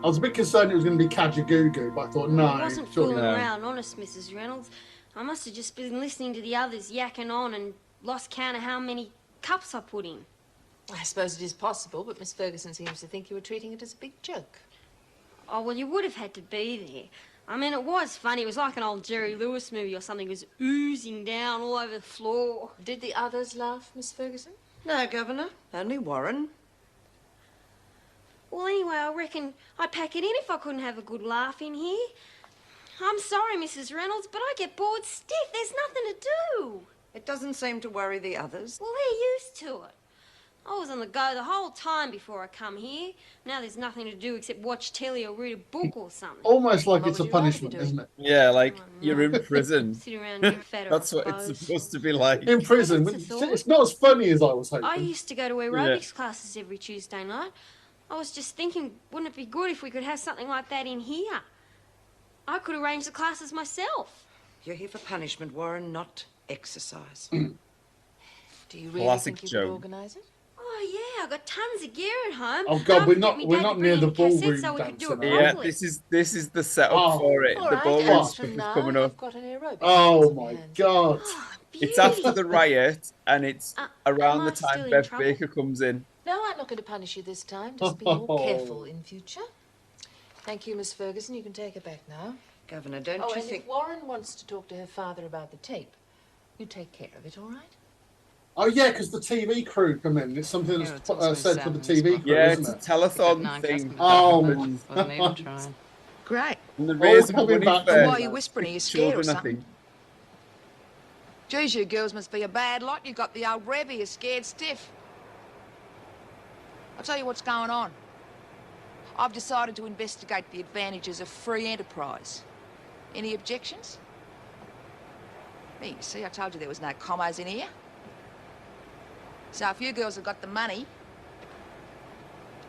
I was a bit concerned it was going to be Kajagoogoo, but I thought, no. I wasn't fooling around, honest, Mrs. Reynolds. I must have just been listening to the others yakking on and lost count of how many cups I put in. I suppose it is possible, but Miss Ferguson seems to think you were treating it as a big joke. Oh, well, you would have had to be there. I mean, it was funny. It was like an old Jerry Lewis movie or something. It was oozing down all over the floor. Did the others laugh, Miss Ferguson? No, Governor. Only Warren. Well, anyway, I reckon I'd pack it in if I couldn't have a good laugh in here. I'm sorry, Mrs. Reynolds, but I get bored stiff. There's nothing to do. It doesn't seem to worry the others. Well, they're used to it. I was on the go the whole time before I come here. Now there's nothing to do except watch telly or read a book or something. Almost like it's a punishment, isn't it? Yeah, like you're in prison. Sit around and get fat, That's I what it's suppose. supposed to be like. In prison. It's not as funny as I was hoping. I used to go to aerobics classes every Tuesday night. I was just thinking, wouldn't it be good if we could have something like that in here? I could arrange the classes myself. You're here for punishment, Warren, not exercise. Do you really Classic think you joke. could organise it? Oh yeah, I've got tons of gear at home. Oh God, I'll we're get not me we're dad not to near bring the in cassettes ballroom so we could do dancing. it Yeah, properly. this is the setup for it. All The right, ballroom and stuff from is now, coming up. I've got an aerobics Oh class my in hand. God. It's after the riot, and it's around am the I still time in Bev trouble? Baker comes in. No, I'm not going to punish you this time. Just be more careful in future. Thank you, Miss Ferguson. You can take her back now. Governor, don't Oh, you and think... if Warren wants to talk to her father about the tape, you take care of it, all right? Oh yeah, because the TV crew come in. It's something that's it's also said for the Sam TV crew, Yeah, isn't it's it? a telethon thing. Oh my Wasn't even God. trying. Great. And the raising coming money back for from Why are you whispering? Are you scared or children, I something? think. Geez, you girls must be a bad lot. You got the old Rev here scared stiff. I'll tell you what's going on. I've decided to investigate the advantages of free enterprise. Any objections? Me, you see, I told you there was no commos in here. So if you girls have got the money,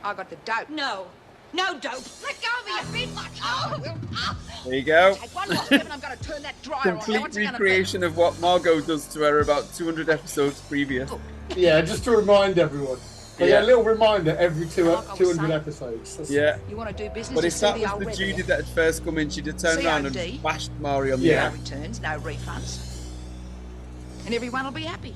I got the dope. No. No dope. Let go of me, you bitch! Oh! There you go. Take one more step and I'm going to turn that dryer on. Now, Complete what's it gonna be? recreation of what Margot does to her about 200 episodes previous. Yeah, just to remind everyone. But Yeah. a little reminder every Like I was 200 saying. episodes. Yeah. You want to do business? But you if see that the old was the Rev Judy here. that had first come in, she'd have turned around COD. and bashed Mari on the Yeah. No returns, no refunds. And everyone will be happy.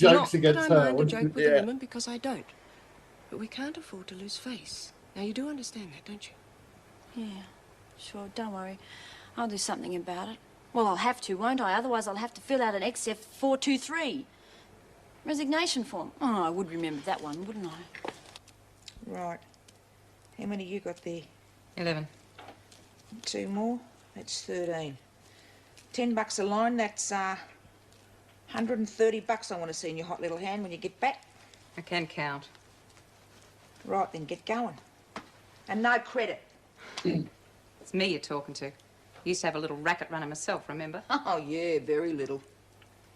the jokes against I her. mind a wouldn't joke it? with a woman because I don't. But we can't afford to lose face. Now, you do understand that, don't you? Yeah, sure, don't worry. I'll do something about it. Well, I'll have to, won't I? Otherwise I'll have to fill out an XF423. Resignation form. Oh, I would remember that one, wouldn't I? Right. How many you got there? 11. 2 more? That's 13. $10 a line, that's, 130 bucks I want to see in your hot little hand when you get back. I can count. Right, then get going. And no credit. It's me you're talking to. Used to have a little racket running myself, remember? Oh, yeah, very little.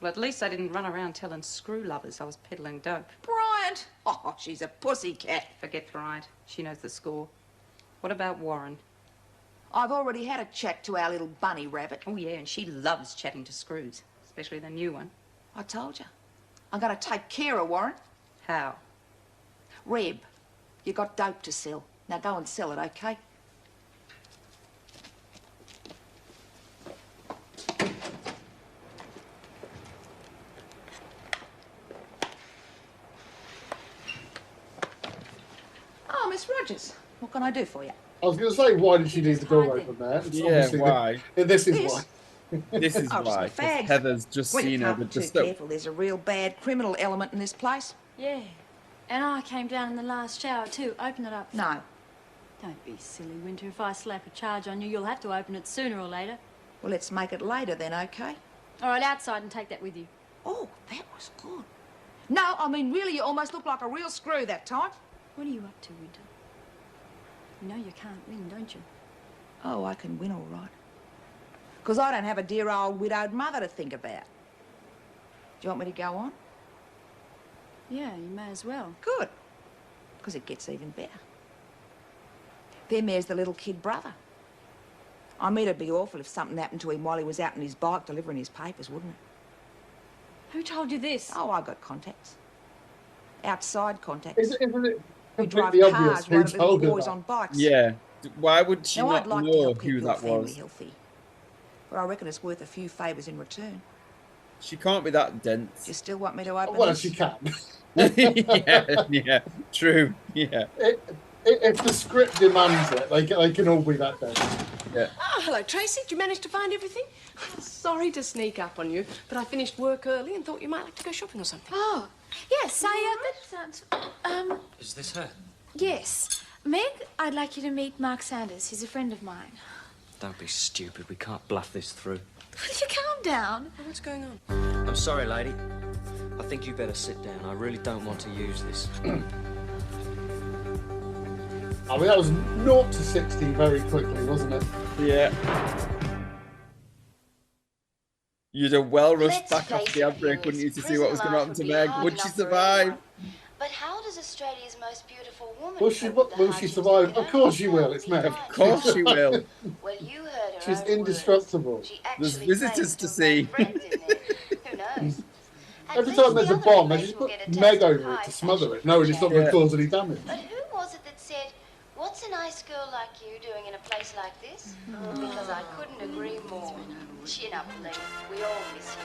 Well, at least I didn't run around telling screw lovers I was peddling dope. Bryant! Oh, she's a pussycat. Forget Bryant. She knows the score. What about Warren? I've already had a chat to our little bunny rabbit. Oh, yeah, and she loves chatting to screws, especially the new one. I told you. I'm going to take care of Warren. How? Reb, you got dope to sell. Now go and sell it, okay? Oh, Miss Rogers, what can I do for you? I was going to say, why did she leave the door open there? It's obviously why? This is why. This is Oh, just why. the fags. Heather's just Well, you seen her can't be with the too stuff. careful. There's a real bad criminal element in this place. Yeah. And I came down in the last shower too. Open it up. No. Don't be silly, Winter. If I slap a charge on you, you'll have to open it sooner or later. Well, let's make it later then, okay? All right, outside and take that with you. Oh, that was good. No, I mean, really, you almost looked like a real screw that time. What are you up to, Winter? You know you can't win, don't you? Oh, I can win all right. Because I don't have a dear old widowed mother to think about. Do you want me to go on? Yeah, you may as well. Good. Because it gets even better. Then there's the little kid brother. I mean, it'd be awful if something happened to him while he was out on his bike delivering his papers, wouldn't it? Who told you this? Oh, I got contacts. Outside contacts. Isn't it We drive completely obvious cars who right at little told her boys that? on bikes. Yeah. Why would she Now, not I'd like to know help keep who your that family was? healthy. But I reckon it's worth a few favours in return. She can't be that dense. Do you still want me to open Well, this? she can. yeah, true. Yeah. If the script demands it, they can all be that dense. Yeah. Oh, hello, Tracy. Did you manage to find everything? Sorry to sneak up on you, but I finished work early and thought you might like to go shopping or something. Oh, yes, Is this her? yes. Meg, I'd like you to meet Mark Sanders. He's a friend of mine. Don't be stupid. We can't bluff this through. Will you calm down? What's going on? I'm sorry, lady. I think you better sit down. I really don't want to use this. I mean, that was 0 to 60 very quickly, wasn't it? Yeah. You'd have well rushed Let's back off face the it, outbreak, wouldn't you, to see what was going to happen to prison life Meg? would Would be she hard enough for survive? anyone. But how does Australia's most beautiful woman Will she, cope with the will she hardships survive? of Of course she will, it's Meg. Of course she will. Well, you heard her She's own indestructible. She There's actually visitors to see. claimed to have made friends in there. Who knows? At Every least time there's the a other bomb, they inmates just will put get a taste Meg of over it high to smother it, fashion knowing it's not going to cause any damage. But who was it that said, "What's a nice girl like you doing in a place like this?" Because I couldn't agree more. Chin up, Lee. We all miss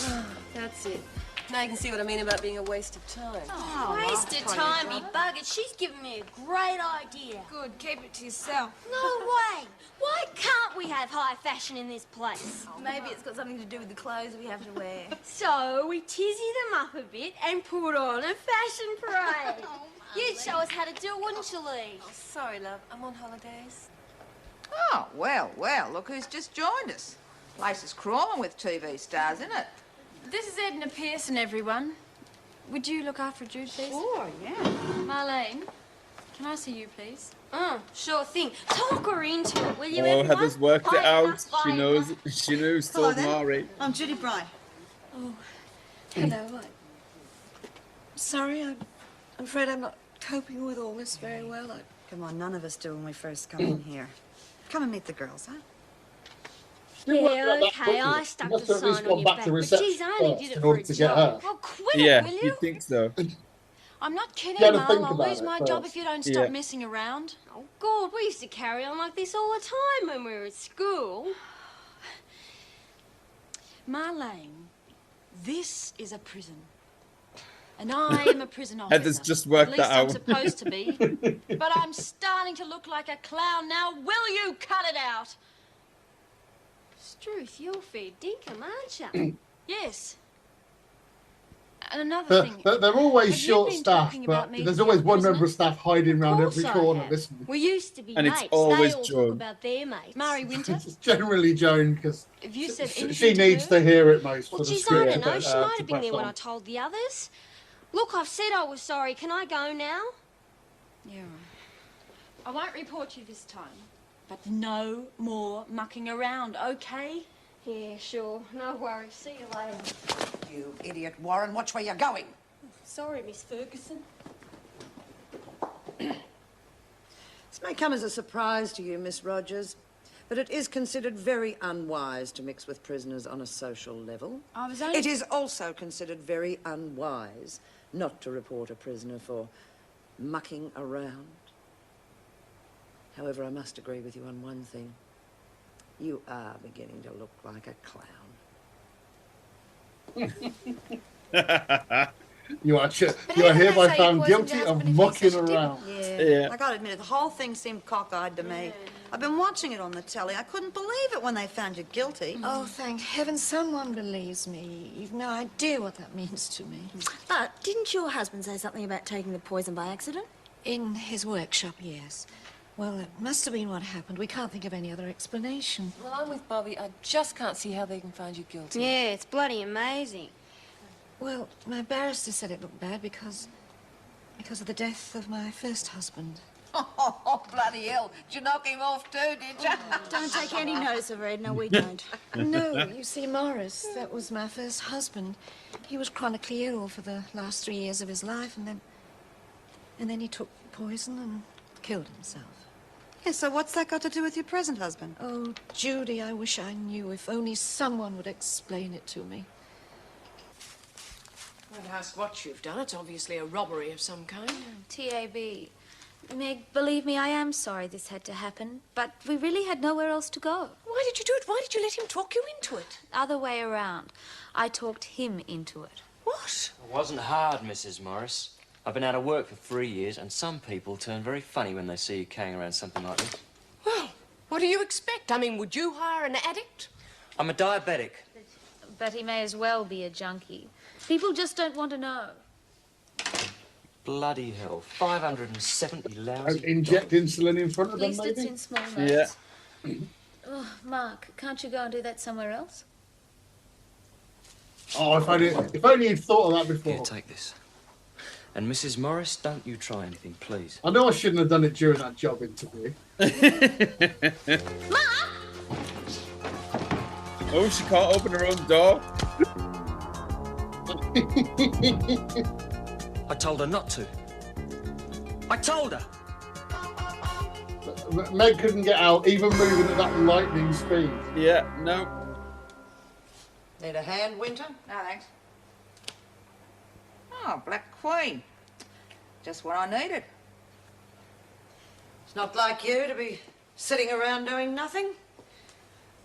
you. That's it. Now you can see what I mean about being a waste of time. Waste of time, you bugger. She's given me a great idea. Good, keep it to yourself. No way. Why can't we have high fashion in this place? Maybe it's got something to do with the clothes we have to wear. So we tizzy them up a bit and put on a fashion parade. You'd show us how to do it, wouldn't you, Lee? Oh, sorry, love. I'm on holidays. Oh, well, look who's just joined us. Place is crawling with TV stars, isn't it? This is Edna Pearson, everyone. Would you look after Jude, please? Sure, yeah. Marlene, can I see you, please? Sure thing. Talk her into it, will you, Oh, everyone? Heather's worked it Bye, out. She bye. knows. She knew. Hello Told there. Mari. I'm Judy Bry. Oh, hello. Sorry, I'm afraid I'm not coping with all this very well. Come on, none of us do when we first come in here. Come and meet the girls, huh? Yeah, okay, I stuck the sign on your back, but geez, I only did it for a job. Well, quit it, Yeah, will you you? think so? I'm not kidding, You gotta Marl. think I'll about lose it my job first. if you don't stop Yeah. messing around. Oh, God, we used to carry on like this all the time when we were at school. Marlene, this is a prison. And I am a prison officer. Heather's just worked At least that I'm out. supposed to be. But I'm starting to look like a clown now. Will you cut it out? Struth, you're fair dinkum, aren't you? Yes. And another thing, they're always have you short been staffed, talking but about me there's to always your one prisoner? member of staff hiding around every I corner have. listening. We used to be And mates. it's always they all Joan. talk about their mates. Murray Winter? It's generally Joan, because Have you said anything she to needs her? to hear it most Well, for the geez, script. I don't know. She might to have been press there when on. I told the others. Look, I've said I was sorry. Can I go now? Yeah. I won't report you this time, but no more mucking around, okay? Yeah, sure. No worries. See you later. You idiot, Warren. Watch where you're going. Sorry, Miss Ferguson. This may come as a surprise to you, Miss Rogers, but it is considered very unwise to mix with prisoners on a social level. I was only... It is also considered very unwise not to report a prisoner for mucking around. However, I must agree with you on one thing. You are beginning to look like a clown. You are hereby found guilty of mucking around. Yeah. I gotta admit it, the whole thing seemed cockeyed to me. I've been watching it on the telly. I couldn't believe it when they found you guilty. Oh, thank heaven someone believes me. You've no idea what that means to me. But didn't your husband say something about taking the poison by accident? In his workshop, yes. Well, it must have been what happened. We can't think of any other explanation. Well, I'm with Bobby. I just can't see how they can find you guilty. Yeah, it's bloody amazing. Well, my barrister said it looked bad because of the death of my first husband. Oh, bloody hell. Did you knock him off too, did you? Don't take any notice of her, Edna. We don't. No, you see, Morris, that was my first husband. He was chronically ill for the last 3 years of his life, and then he took poison and killed himself. Yeah, so what's that got to do with your present husband? Oh, Judy, I wish I knew. If only someone would explain it to me. I'd ask what you've done. It's obviously a robbery of some kind. TAB. Meg, believe me, I am sorry this had to happen, but we really had nowhere else to go. Why did you do it? Why did you let him talk you into it? Other way around. I talked him into it. What? It wasn't hard, Mrs. Morris. I've been out of work for 3 years, and some people turn very funny when they see you carrying around something like this. Well, what do you expect? I mean, would you hire an addict? I'm a diabetic. But he may as well be a junkie. People just don't want to know. Bloody hell. 570 lousy... Inject insulin in front of At them, least it's maybe? in small notes. Yeah. Oh, Mark, can't you go and do that somewhere else? Oh, if only you'd thought of that before. Here, take this. And Mrs. Morris, don't you try anything, please. I know I shouldn't have done it during that job interview. Oh, she can't open her own door. I told her not to. I told her! Meg couldn't get out, even moving at that lightning speed. Yeah, no. Need a hand, Winter? No, thanks. Oh, Black Queen. Just what I needed. It's not like you to be sitting around doing nothing.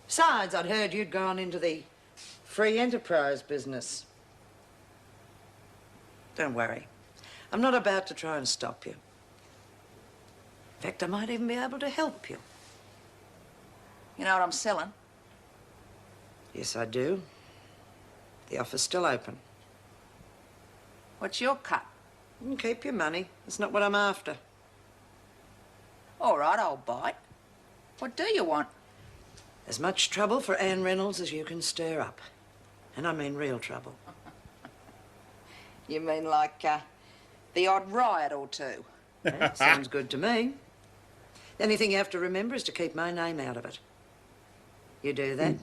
Besides, I'd heard you'd gone into the free enterprise business. Don't worry. I'm not about to try and stop you. In fact, I might even be able to help you. You know what I'm selling? Yes, I do. The offer's still open. What's your cut? You can keep your money. That's not what I'm after. All right, I'll bite. What do you want? As much trouble for Anne Reynolds as you can stir up. And I mean real trouble. You mean like the odd riot or two? That sounds good to me. The only thing you have to remember is to keep my name out of it. You do that,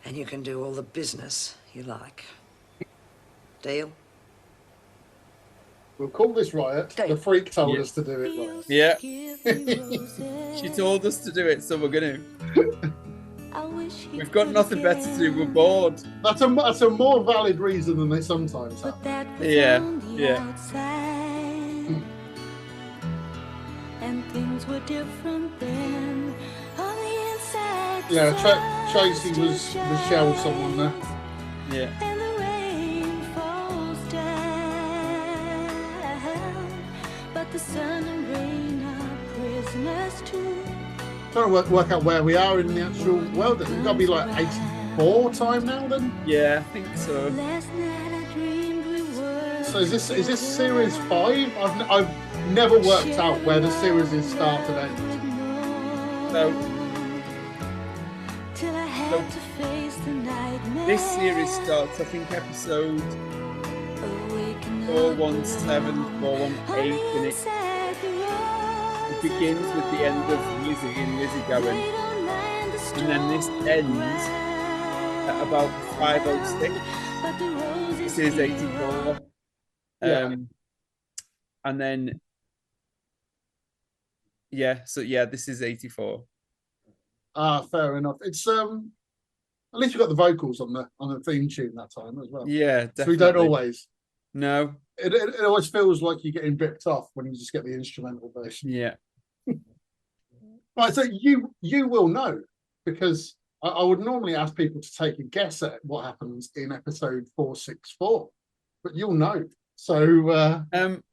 and you can do all the business you like. Deal? We'll call this riot. The freak told us to do it. Riot. Yeah. She told us to do it, so we're gonna. We've got nothing better to do. We're bored. That's a more valid reason than they sometimes have. Yeah. Yeah. And things were different then. On the inside. Yeah, Tracy was Michelle, someone there. Yeah. And the rain falls down. But the sun and rain are prisoners too. Trying to work out where we are in the actual world. We've got to be like 84 time now then? Yeah, I think so. Last night I So is this series 5? I've never worked out where the series is start and end. So this series starts, I think, episode 417, 418, and it begins with the end of Lizzie and Lizzie going, and then this ends at about 506. This is 84. And then this is 84. Fair enough. It's at least you got the vocals on the theme tune that time as well. Yeah, definitely. So we don't always. No. It always feels like you're getting ripped off when you just get the instrumental version. Yeah. Right, so you will know, because I would normally ask people to take a guess at what happens in episode 464, but you'll know. So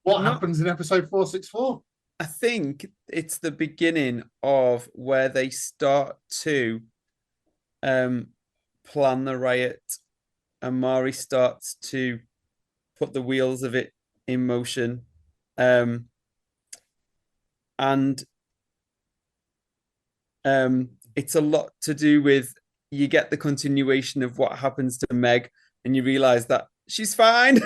what happens in episode 464? I think it's the beginning of where they start to plan the riot, and Mari starts to put the wheels of it in motion. It's a lot to do with, you get the continuation of what happens to Meg, and you realize that she's fine.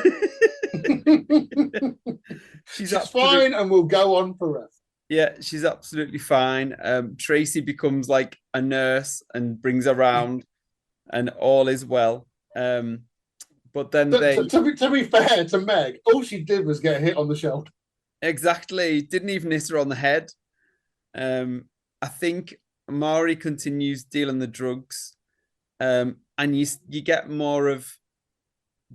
she's fine and will go on forever. Yeah, she's absolutely fine. Tracy becomes like a nurse and brings her around, and all is well. But then to be fair to Meg, all she did was get hit on the shoulder. Exactly. Didn't even hit her on the head. I think Mari continues dealing the drugs, and you get more of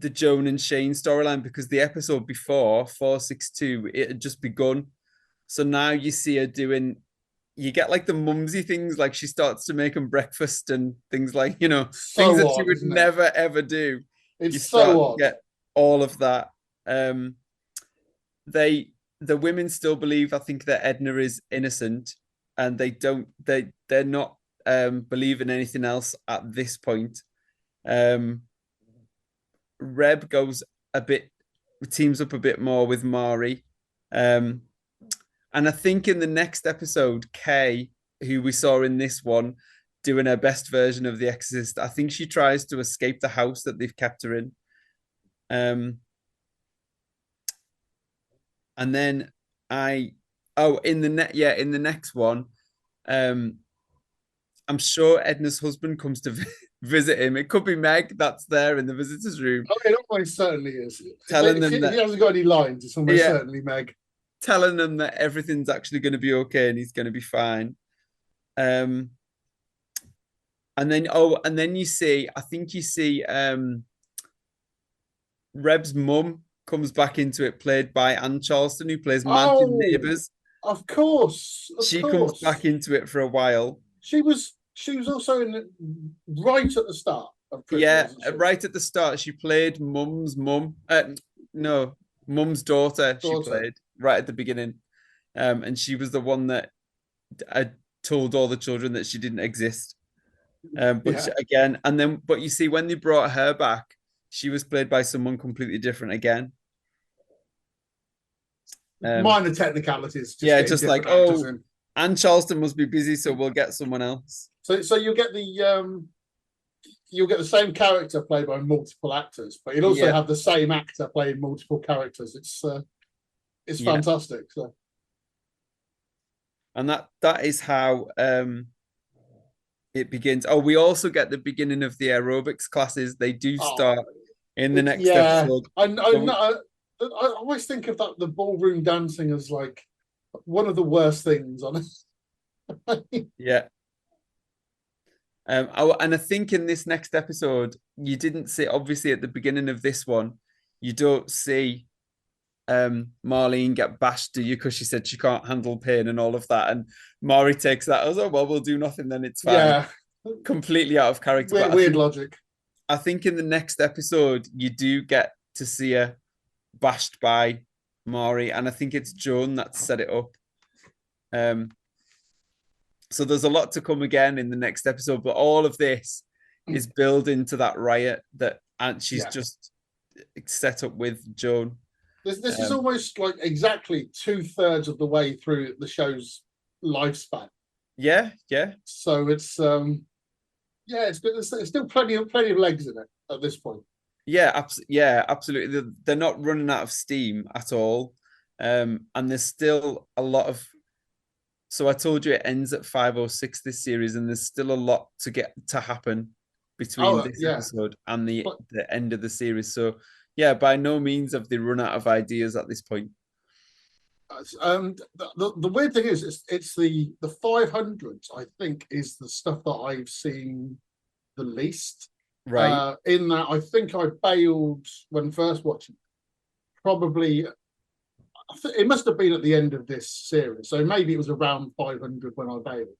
the Joan and Shane storyline, because the episode before 462 it had just begun. So now you see her you get like the mumsy things, like she starts to make them breakfast and things like, things that she would never ever do. It's you so odd. Get all of that. The women still believe, I think, that Edna is innocent, and they're not believing anything else at this point. Reb teams up a bit more with Mari. And I think in the next episode, Kay, who we saw in this one, doing her best version of The Exorcist, I think she tries to escape the house that they've kept her in. And then in the next one, I'm sure Edna's husband comes to visit him. It could be Meg that's there in the visitors' room. Oh, it almost certainly is. Telling them if he hasn't got any lines, it's almost certainly Meg. Telling them that everything's actually going to be okay and he's going to be fine. And then you see Reb's mum comes back into it, played by Anne Charleston, who plays Madge in Neighbours. Of course. She comes back into it for a while. She was also in right at the start of Chris, right at the start. She played Mum's mum. Mum's daughter. She played right at the beginning, and she was the one that told all the children that she didn't exist. But you see, when they brought her back, she was played by someone completely different again. Minor technicalities. Just like, Anne Charleston must be busy, so we'll get someone else. So you'll get the same character played by multiple actors, but you'll also have the same actor playing multiple characters. It's fantastic. So. And that is how it begins. Oh, we also get the beginning of the aerobics classes. They do start in the next episode. I always think of the ballroom dancing as like one of the worst things on it. Yeah. And I think in this next episode, you didn't see, obviously at the beginning of this one, you don't see Marlene get bashed, do you? Because she said she can't handle pain and all of that. And Mari takes that as, we'll do nothing, then it's fine. Yeah. Completely out of character. Weird logic. I think in the next episode, you do get to see her bashed by Mari, and I think it's Joan that set it up. So there's a lot to come again in the next episode, but all of this is building to that riot that she's just set up with Joan. This is almost like exactly 2/3 of the way through the show's lifespan. Yeah. So it's it's still plenty of legs in it at this point. Yeah, absolutely. They're not running out of steam at all. And there's still a lot of. So I told you it ends at 5:06 this series, and there's still a lot to happen between this episode and the end of the series. So yeah, by no means have they run out of ideas at this point. The weird thing is, it's the 500s. I think is the stuff that I've seen the least. Right. In that, I think I bailed when first watching. Probably, it must have been at the end of this series, so maybe it was around 500 when I bailed,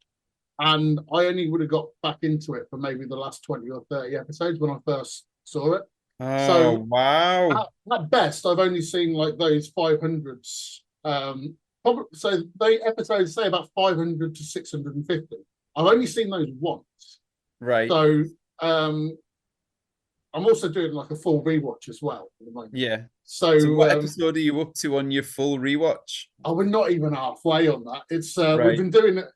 and I only would have got back into it for maybe the last 20 or 30 episodes when I first saw it. Oh, so wow! At best, I've only seen like those 500s. So the episodes say about 500 to 650. I've only seen those once. Right. So I'm also doing like a full rewatch as well at the moment. Yeah. So what episode are you up to on your full rewatch? Oh, we're not even halfway on that. It's Right. We've been doing it.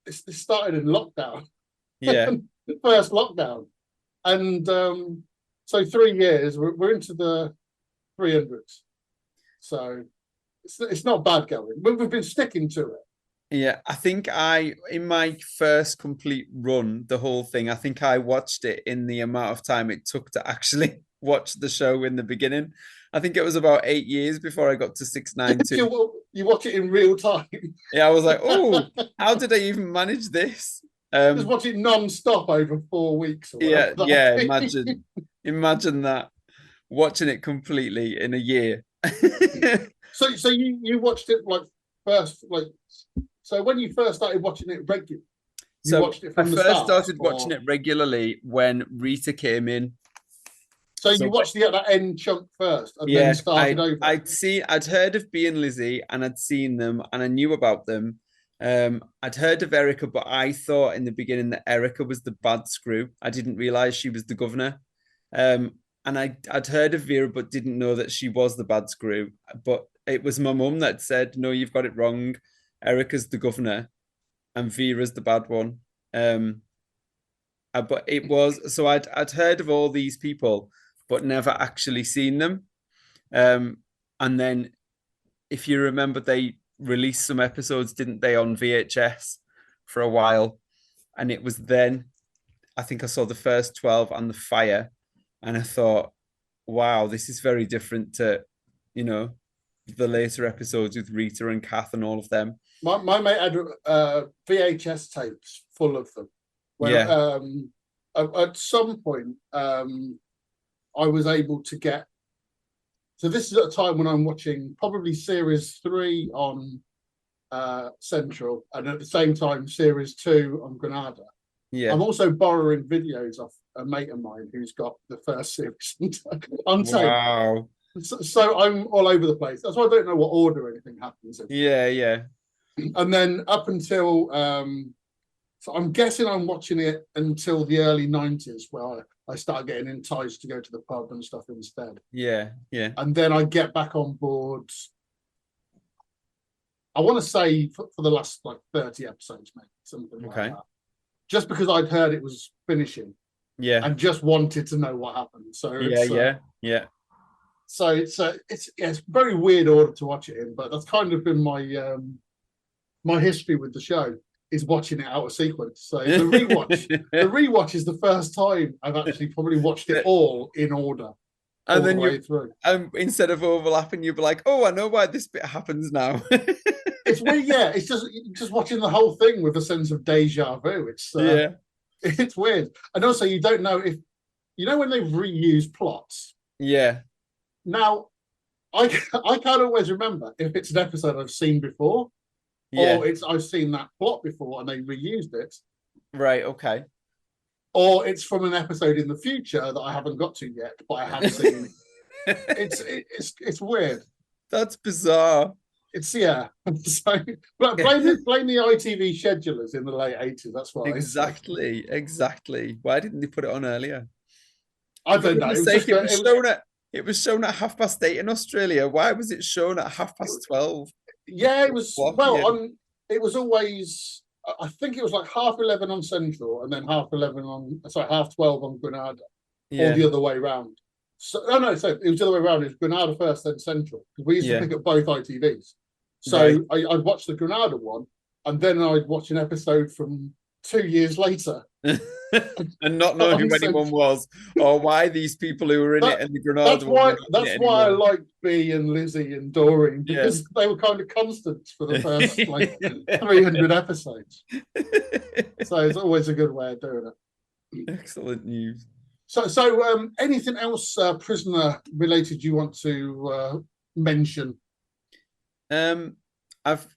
It started in lockdown. Yeah. The first lockdown, and so 3 years. We're into the 300s. So it's not bad going. We've been sticking to it. Yeah, I think in my first complete run, the whole thing, I think I watched it in the amount of time it took to actually watch the show in the beginning. I think it was about 8 years before I got to 692. You watch it in real time. Yeah, I was like, oh, how did I even manage this? Just watch it non-stop over 4 weeks. Or Yeah. Imagine that, watching it completely in a year. So you watched it like first, like, so when you first started watching it regularly, you watched it from the start, started watching it regularly when Rita came in. So you watched that end chunk first, and then started over. I'd heard of Bea and Lizzie, and I'd seen them, and I knew about them. I'd heard of Erica, but I thought in the beginning that Erica was the bad screw. I didn't realize she was the governor. And I'd heard of Vera, but didn't know that she was the bad screw. But it was my mum that said, "No, you've got it wrong. Erica's the governor, and Vera's the bad one." But it was so I'd heard of all these people, but never actually seen them. And then, if you remember, they released some episodes, didn't they, on VHS for a while? And it was then, I think I saw the first 12 and the fire, and I thought, wow, this is very different to, the later episodes with Rita and Kath and all of them. My mate had VHS tapes full of them. At some point, I was able to get. So this is at a time when I'm watching probably series 3 on Central, and at the same time series 2 on Granada. Yeah. I'm also borrowing videos off a mate of mine who's got the first series on tape. Wow. So I'm all over the place. That's why I don't know what order anything happens in. Yeah. And then up until so I'm guessing I'm watching it until the early 90s, where I start getting enticed to go to the pub and stuff instead. Yeah. And then I get back on board. I want to say for the last like 30 episodes, maybe something like that. Just because I'd heard it was finishing. Yeah. And just wanted to know what happened. So yeah. So it's a very weird order to watch it in, but that's kind of been my my history with the show, is watching it out of sequence. So the rewatch is the first time I've actually probably watched it all in order. And then instead of overlapping, you'll be like, oh, I know why this bit happens now. It's weird, yeah. It's just watching the whole thing with a sense of deja vu. It's weird. And also you don't know if, when they've reused plots. Yeah. Now, I can't always remember if it's an episode I've seen before, or I've seen that plot before and they reused it. Right, okay. Or it's from an episode in the future that I haven't got to yet, but I have seen. It's weird. That's bizarre. So, but blame the ITV schedulers in the late 80s. That's why. Exactly. Why didn't they put it on earlier? I don't know. It was shown at It was shown at 8:30 in Australia. Why was it shown at 12:30? Yeah, it was. Well, Yeah. it was always. I think it was like 11:30 on Central, and then 11:30 on. Sorry, 12:30 on Granada, or Yeah. the other way round. So no, so it was the other way around. It was Granada first, then Central. Because we used to Yeah. pick up both ITVs. So Right. I'd watch the Granada one, and then I'd watch an episode from 2 years later. And not know who anyone was or why these people who were in it and the Granada one were not in That's it why I anymore. liked Bea and Lizzie and Doreen, because they were kind of constants for the first like 300 episodes. So it's always a good way of doing it. Excellent news. So anything else prisoner related you want to mention? I've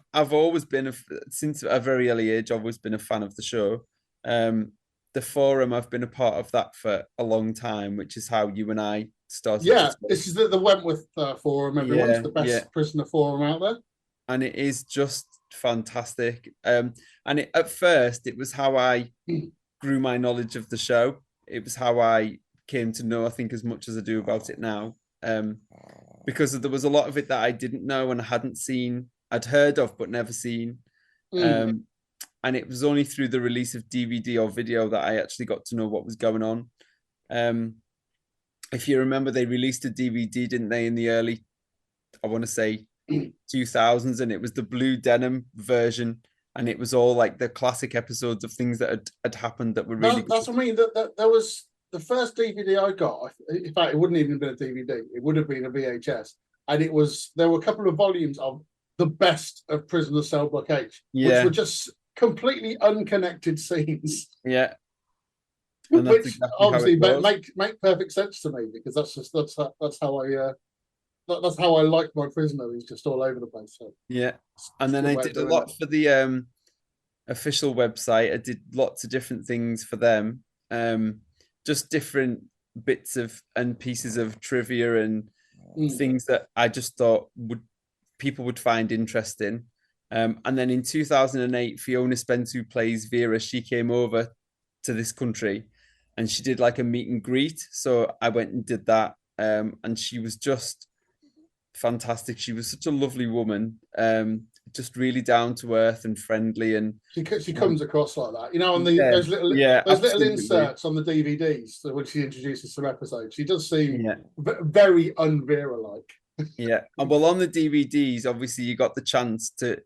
always been since a very early age. I've always been a fan of the show. The forum, I've been a part of that for a long time, which is how you and I started. Yeah, this is the Wentworth forum. Everyone's the best prisoner forum out there, and it is just fantastic. And at first, it was how I grew my knowledge of the show. It was how I came to know, I think, as much as I do about it now. Because there was a lot of it that I didn't know and I hadn't seen. I'd heard of but never seen. And it was only through the release of DVD or video that I actually got to know what was going on. If you remember, they released a DVD, didn't they, in the early, I want to say 2000s, and it was the blue denim version, and it was all like the classic episodes of things that had happened that were really good. That's what I mean. That there was the first DVD I got. In fact, it wouldn't even have been a DVD. It would have been a VHS, and there were a couple of volumes of the best of Prisoner Cell Block H, which were just completely unconnected scenes. Yeah. And which exactly obviously make perfect sense to me, because that's how I like my prisoner. He's just all over the place. So yeah. And then I did a lot for the official website. I did lots of different things for them. Just different bits and pieces of trivia and things that I just thought people would find interesting. And then in 2008, Fiona Spence, who plays Vera, she came over to this country and she did like a meet and greet. So I went and did that. And she was just fantastic. She was such a lovely woman, just really down to earth and friendly. And she comes across like that, on those little inserts on the DVDs. So when she introduces some episodes, she does seem very un-Vera-like. Yeah. Well, on the DVDs, obviously you got the chance to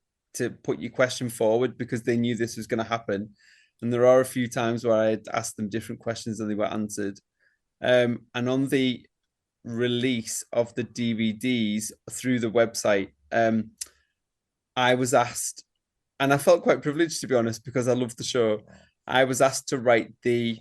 put your question forward because they knew this was going to happen. And there are a few times where I had asked them different questions and they were answered. And on the release of the DVDs through the website, I was asked, and I felt quite privileged, to be honest, because I love the show. I was asked to write the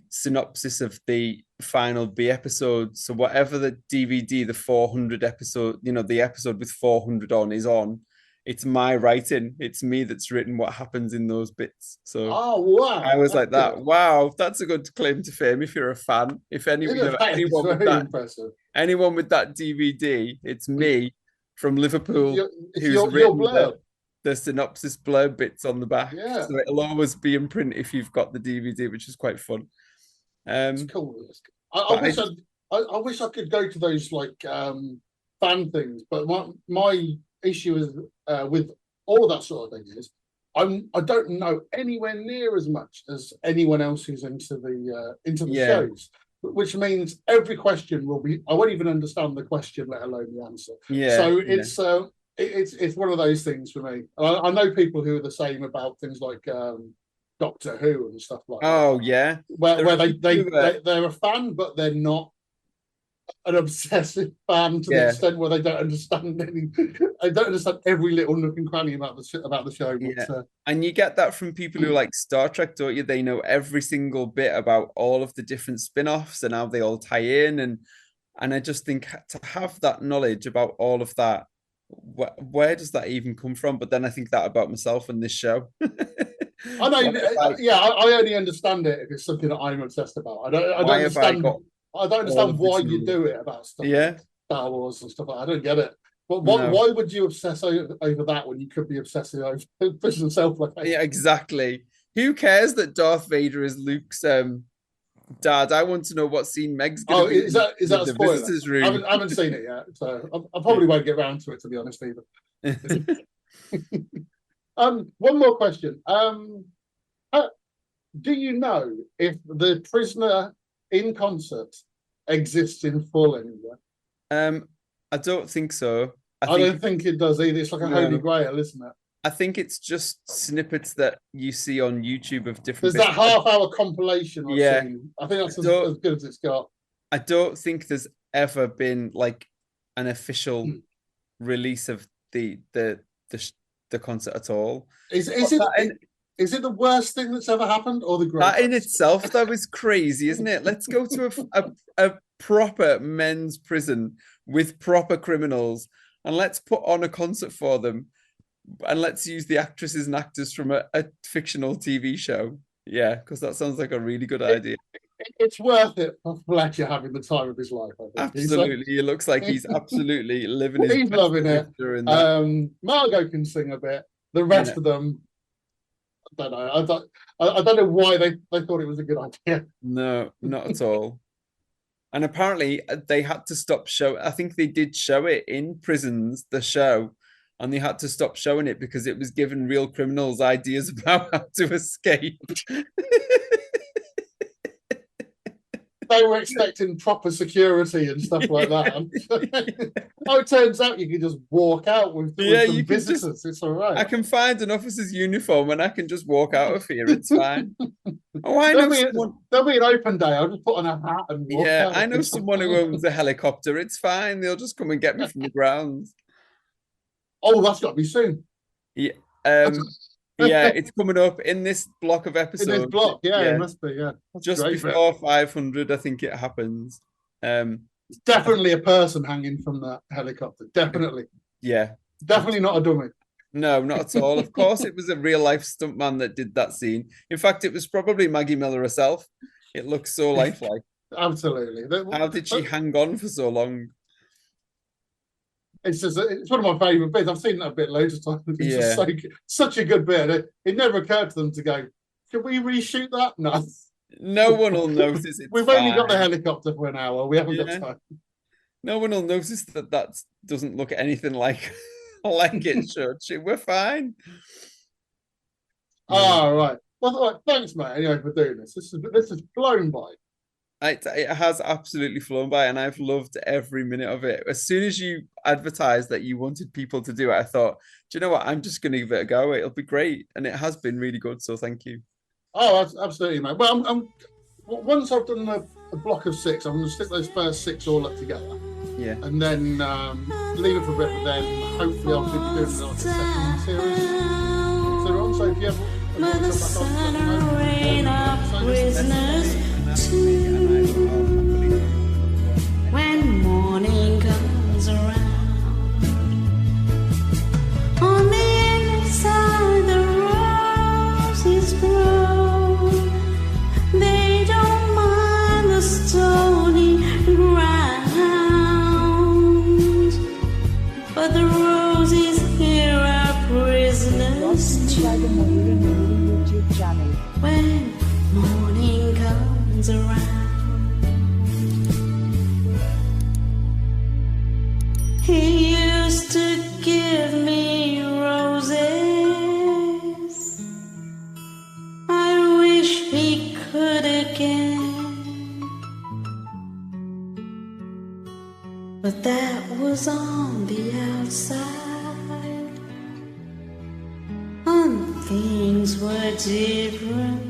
synopsis of the final B episode. So whatever the DVD, the 400 episode, the episode with 400 on, it's my writing. It's me that's written what happens in those bits. So wow. I was like that. Wow, that's a good claim to fame if you're a fan. If anyone with that DVD, it's me from Liverpool who's written the synopsis blurb bits on the back. Yeah. So it'll always be in print if you've got the DVD, which is quite fun. It's cool. I wish I could go to those like fan things, but my issue is with all that sort of thing is I don't know anywhere near as much as anyone else who's into the shows, which means every question I won't even understand the question, let alone the answer. So it's one of those things for me. I know people who are the same about things like Doctor Who and stuff like that. Oh yeah, where they're a fan, but they're not an obsessive fan to the extent where they don't understand every little nook and cranny about the show. But, and you get that from people who like Star Trek, don't you? They know every single bit about all of the different spin-offs and how they all tie in, and I just think to have that knowledge about all of that, where does that even come from? But then I think that about myself and this show. I know, I only understand it if it's something that I'm obsessed about. I don't understand why you do it about stuff like Star Wars and stuff like that. I don't get it. But why would you obsess over that when you could be obsessing over Prisoner Cell Block H? Yeah, exactly. Who cares that Darth Vader is Luke's Dad, I want to know what scene Meg's going to be is that in a the spoiler? visitors' room. I haven't seen it yet, so I probably won't get round to it, to be honest, either. One more question. Do you know if the Prisoner in Concert exists in full anywhere? I don't think so. I don't think it does either. It's like a holy grail, isn't it? I think it's just snippets that you see on YouTube of different. There's that half-hour compilation I've Yeah. seen. I think that's as good as it's got. I don't think there's ever been like an official release of the concert at all. Is it the worst thing that's ever happened, or the greatest? That in itself, though, is crazy, isn't it? Let's go to a proper men's prison with proper criminals, and let's put on a concert for them, and let's use the actresses and actors from a fictional TV show. Yeah, because that sounds like a really good idea. It's worth it for Fletcher having the time of his life, I think. Absolutely. He looks like he's absolutely living his He's best loving it. life during that. Margot can sing a bit. The rest of them, I don't know. I don't know why they thought it was a good idea. No, not at all. And apparently they had to stop show. I think they did show it in prisons, the show, and they had to stop showing it because it was giving real criminals ideas about how to escape. They were expecting proper security and stuff like that. Oh, it turns out you can just walk out with some visitors. It's all right. I can find an officer's uniform and I can just walk out of here. It's fine. Oh, I know there'll be an open day. I'll just put on a hat and walk out. I know someone who owns a helicopter. It's fine. They'll just come and get me from the ground. Oh, that's got to be soon. Yeah. Yeah, it's coming up in this block of episodes. In this block, it must be, yeah. That's just before 500, I think it happens. It's definitely a person hanging from that helicopter. Definitely. Yeah. Definitely not a dummy. No, not at all. Of course, it was a real life stuntman that did that scene. In fact, it was probably Maggie Miller herself. It looks so lifelike. Absolutely. How did she hang on for so long? It's one of my favourite bits. I've seen that bit loads of times. It's just such a good bit. It never occurred to them to go, should we reshoot that? No. No one will notice it. We've only got the helicopter for an hour. We haven't got time. No one will notice that doesn't look anything like it should. We're fine. Right. Well, thanks, mate. Anyway, for doing this. This has blown by. It has absolutely flown by, and I've loved every minute of it. As soon as you advertised that you wanted people to do it, I thought, do you know what? I'm just going to give it a go. It'll be great, and it has been really good. So thank you. Oh, absolutely, mate. Well, once I've done a block of 6, I'm going to stick those first 6 all up together. Yeah. And then leave it for a bit, but then hopefully I'll be doing like a second series later on. So if you ever want to come back on, when morning comes around, on the inside the roses grow. They don't mind the stony ground, but the roses here are prisoners too. When morning comes around, he used to give me roses. I wish he could again, but that was on the outside, and things were different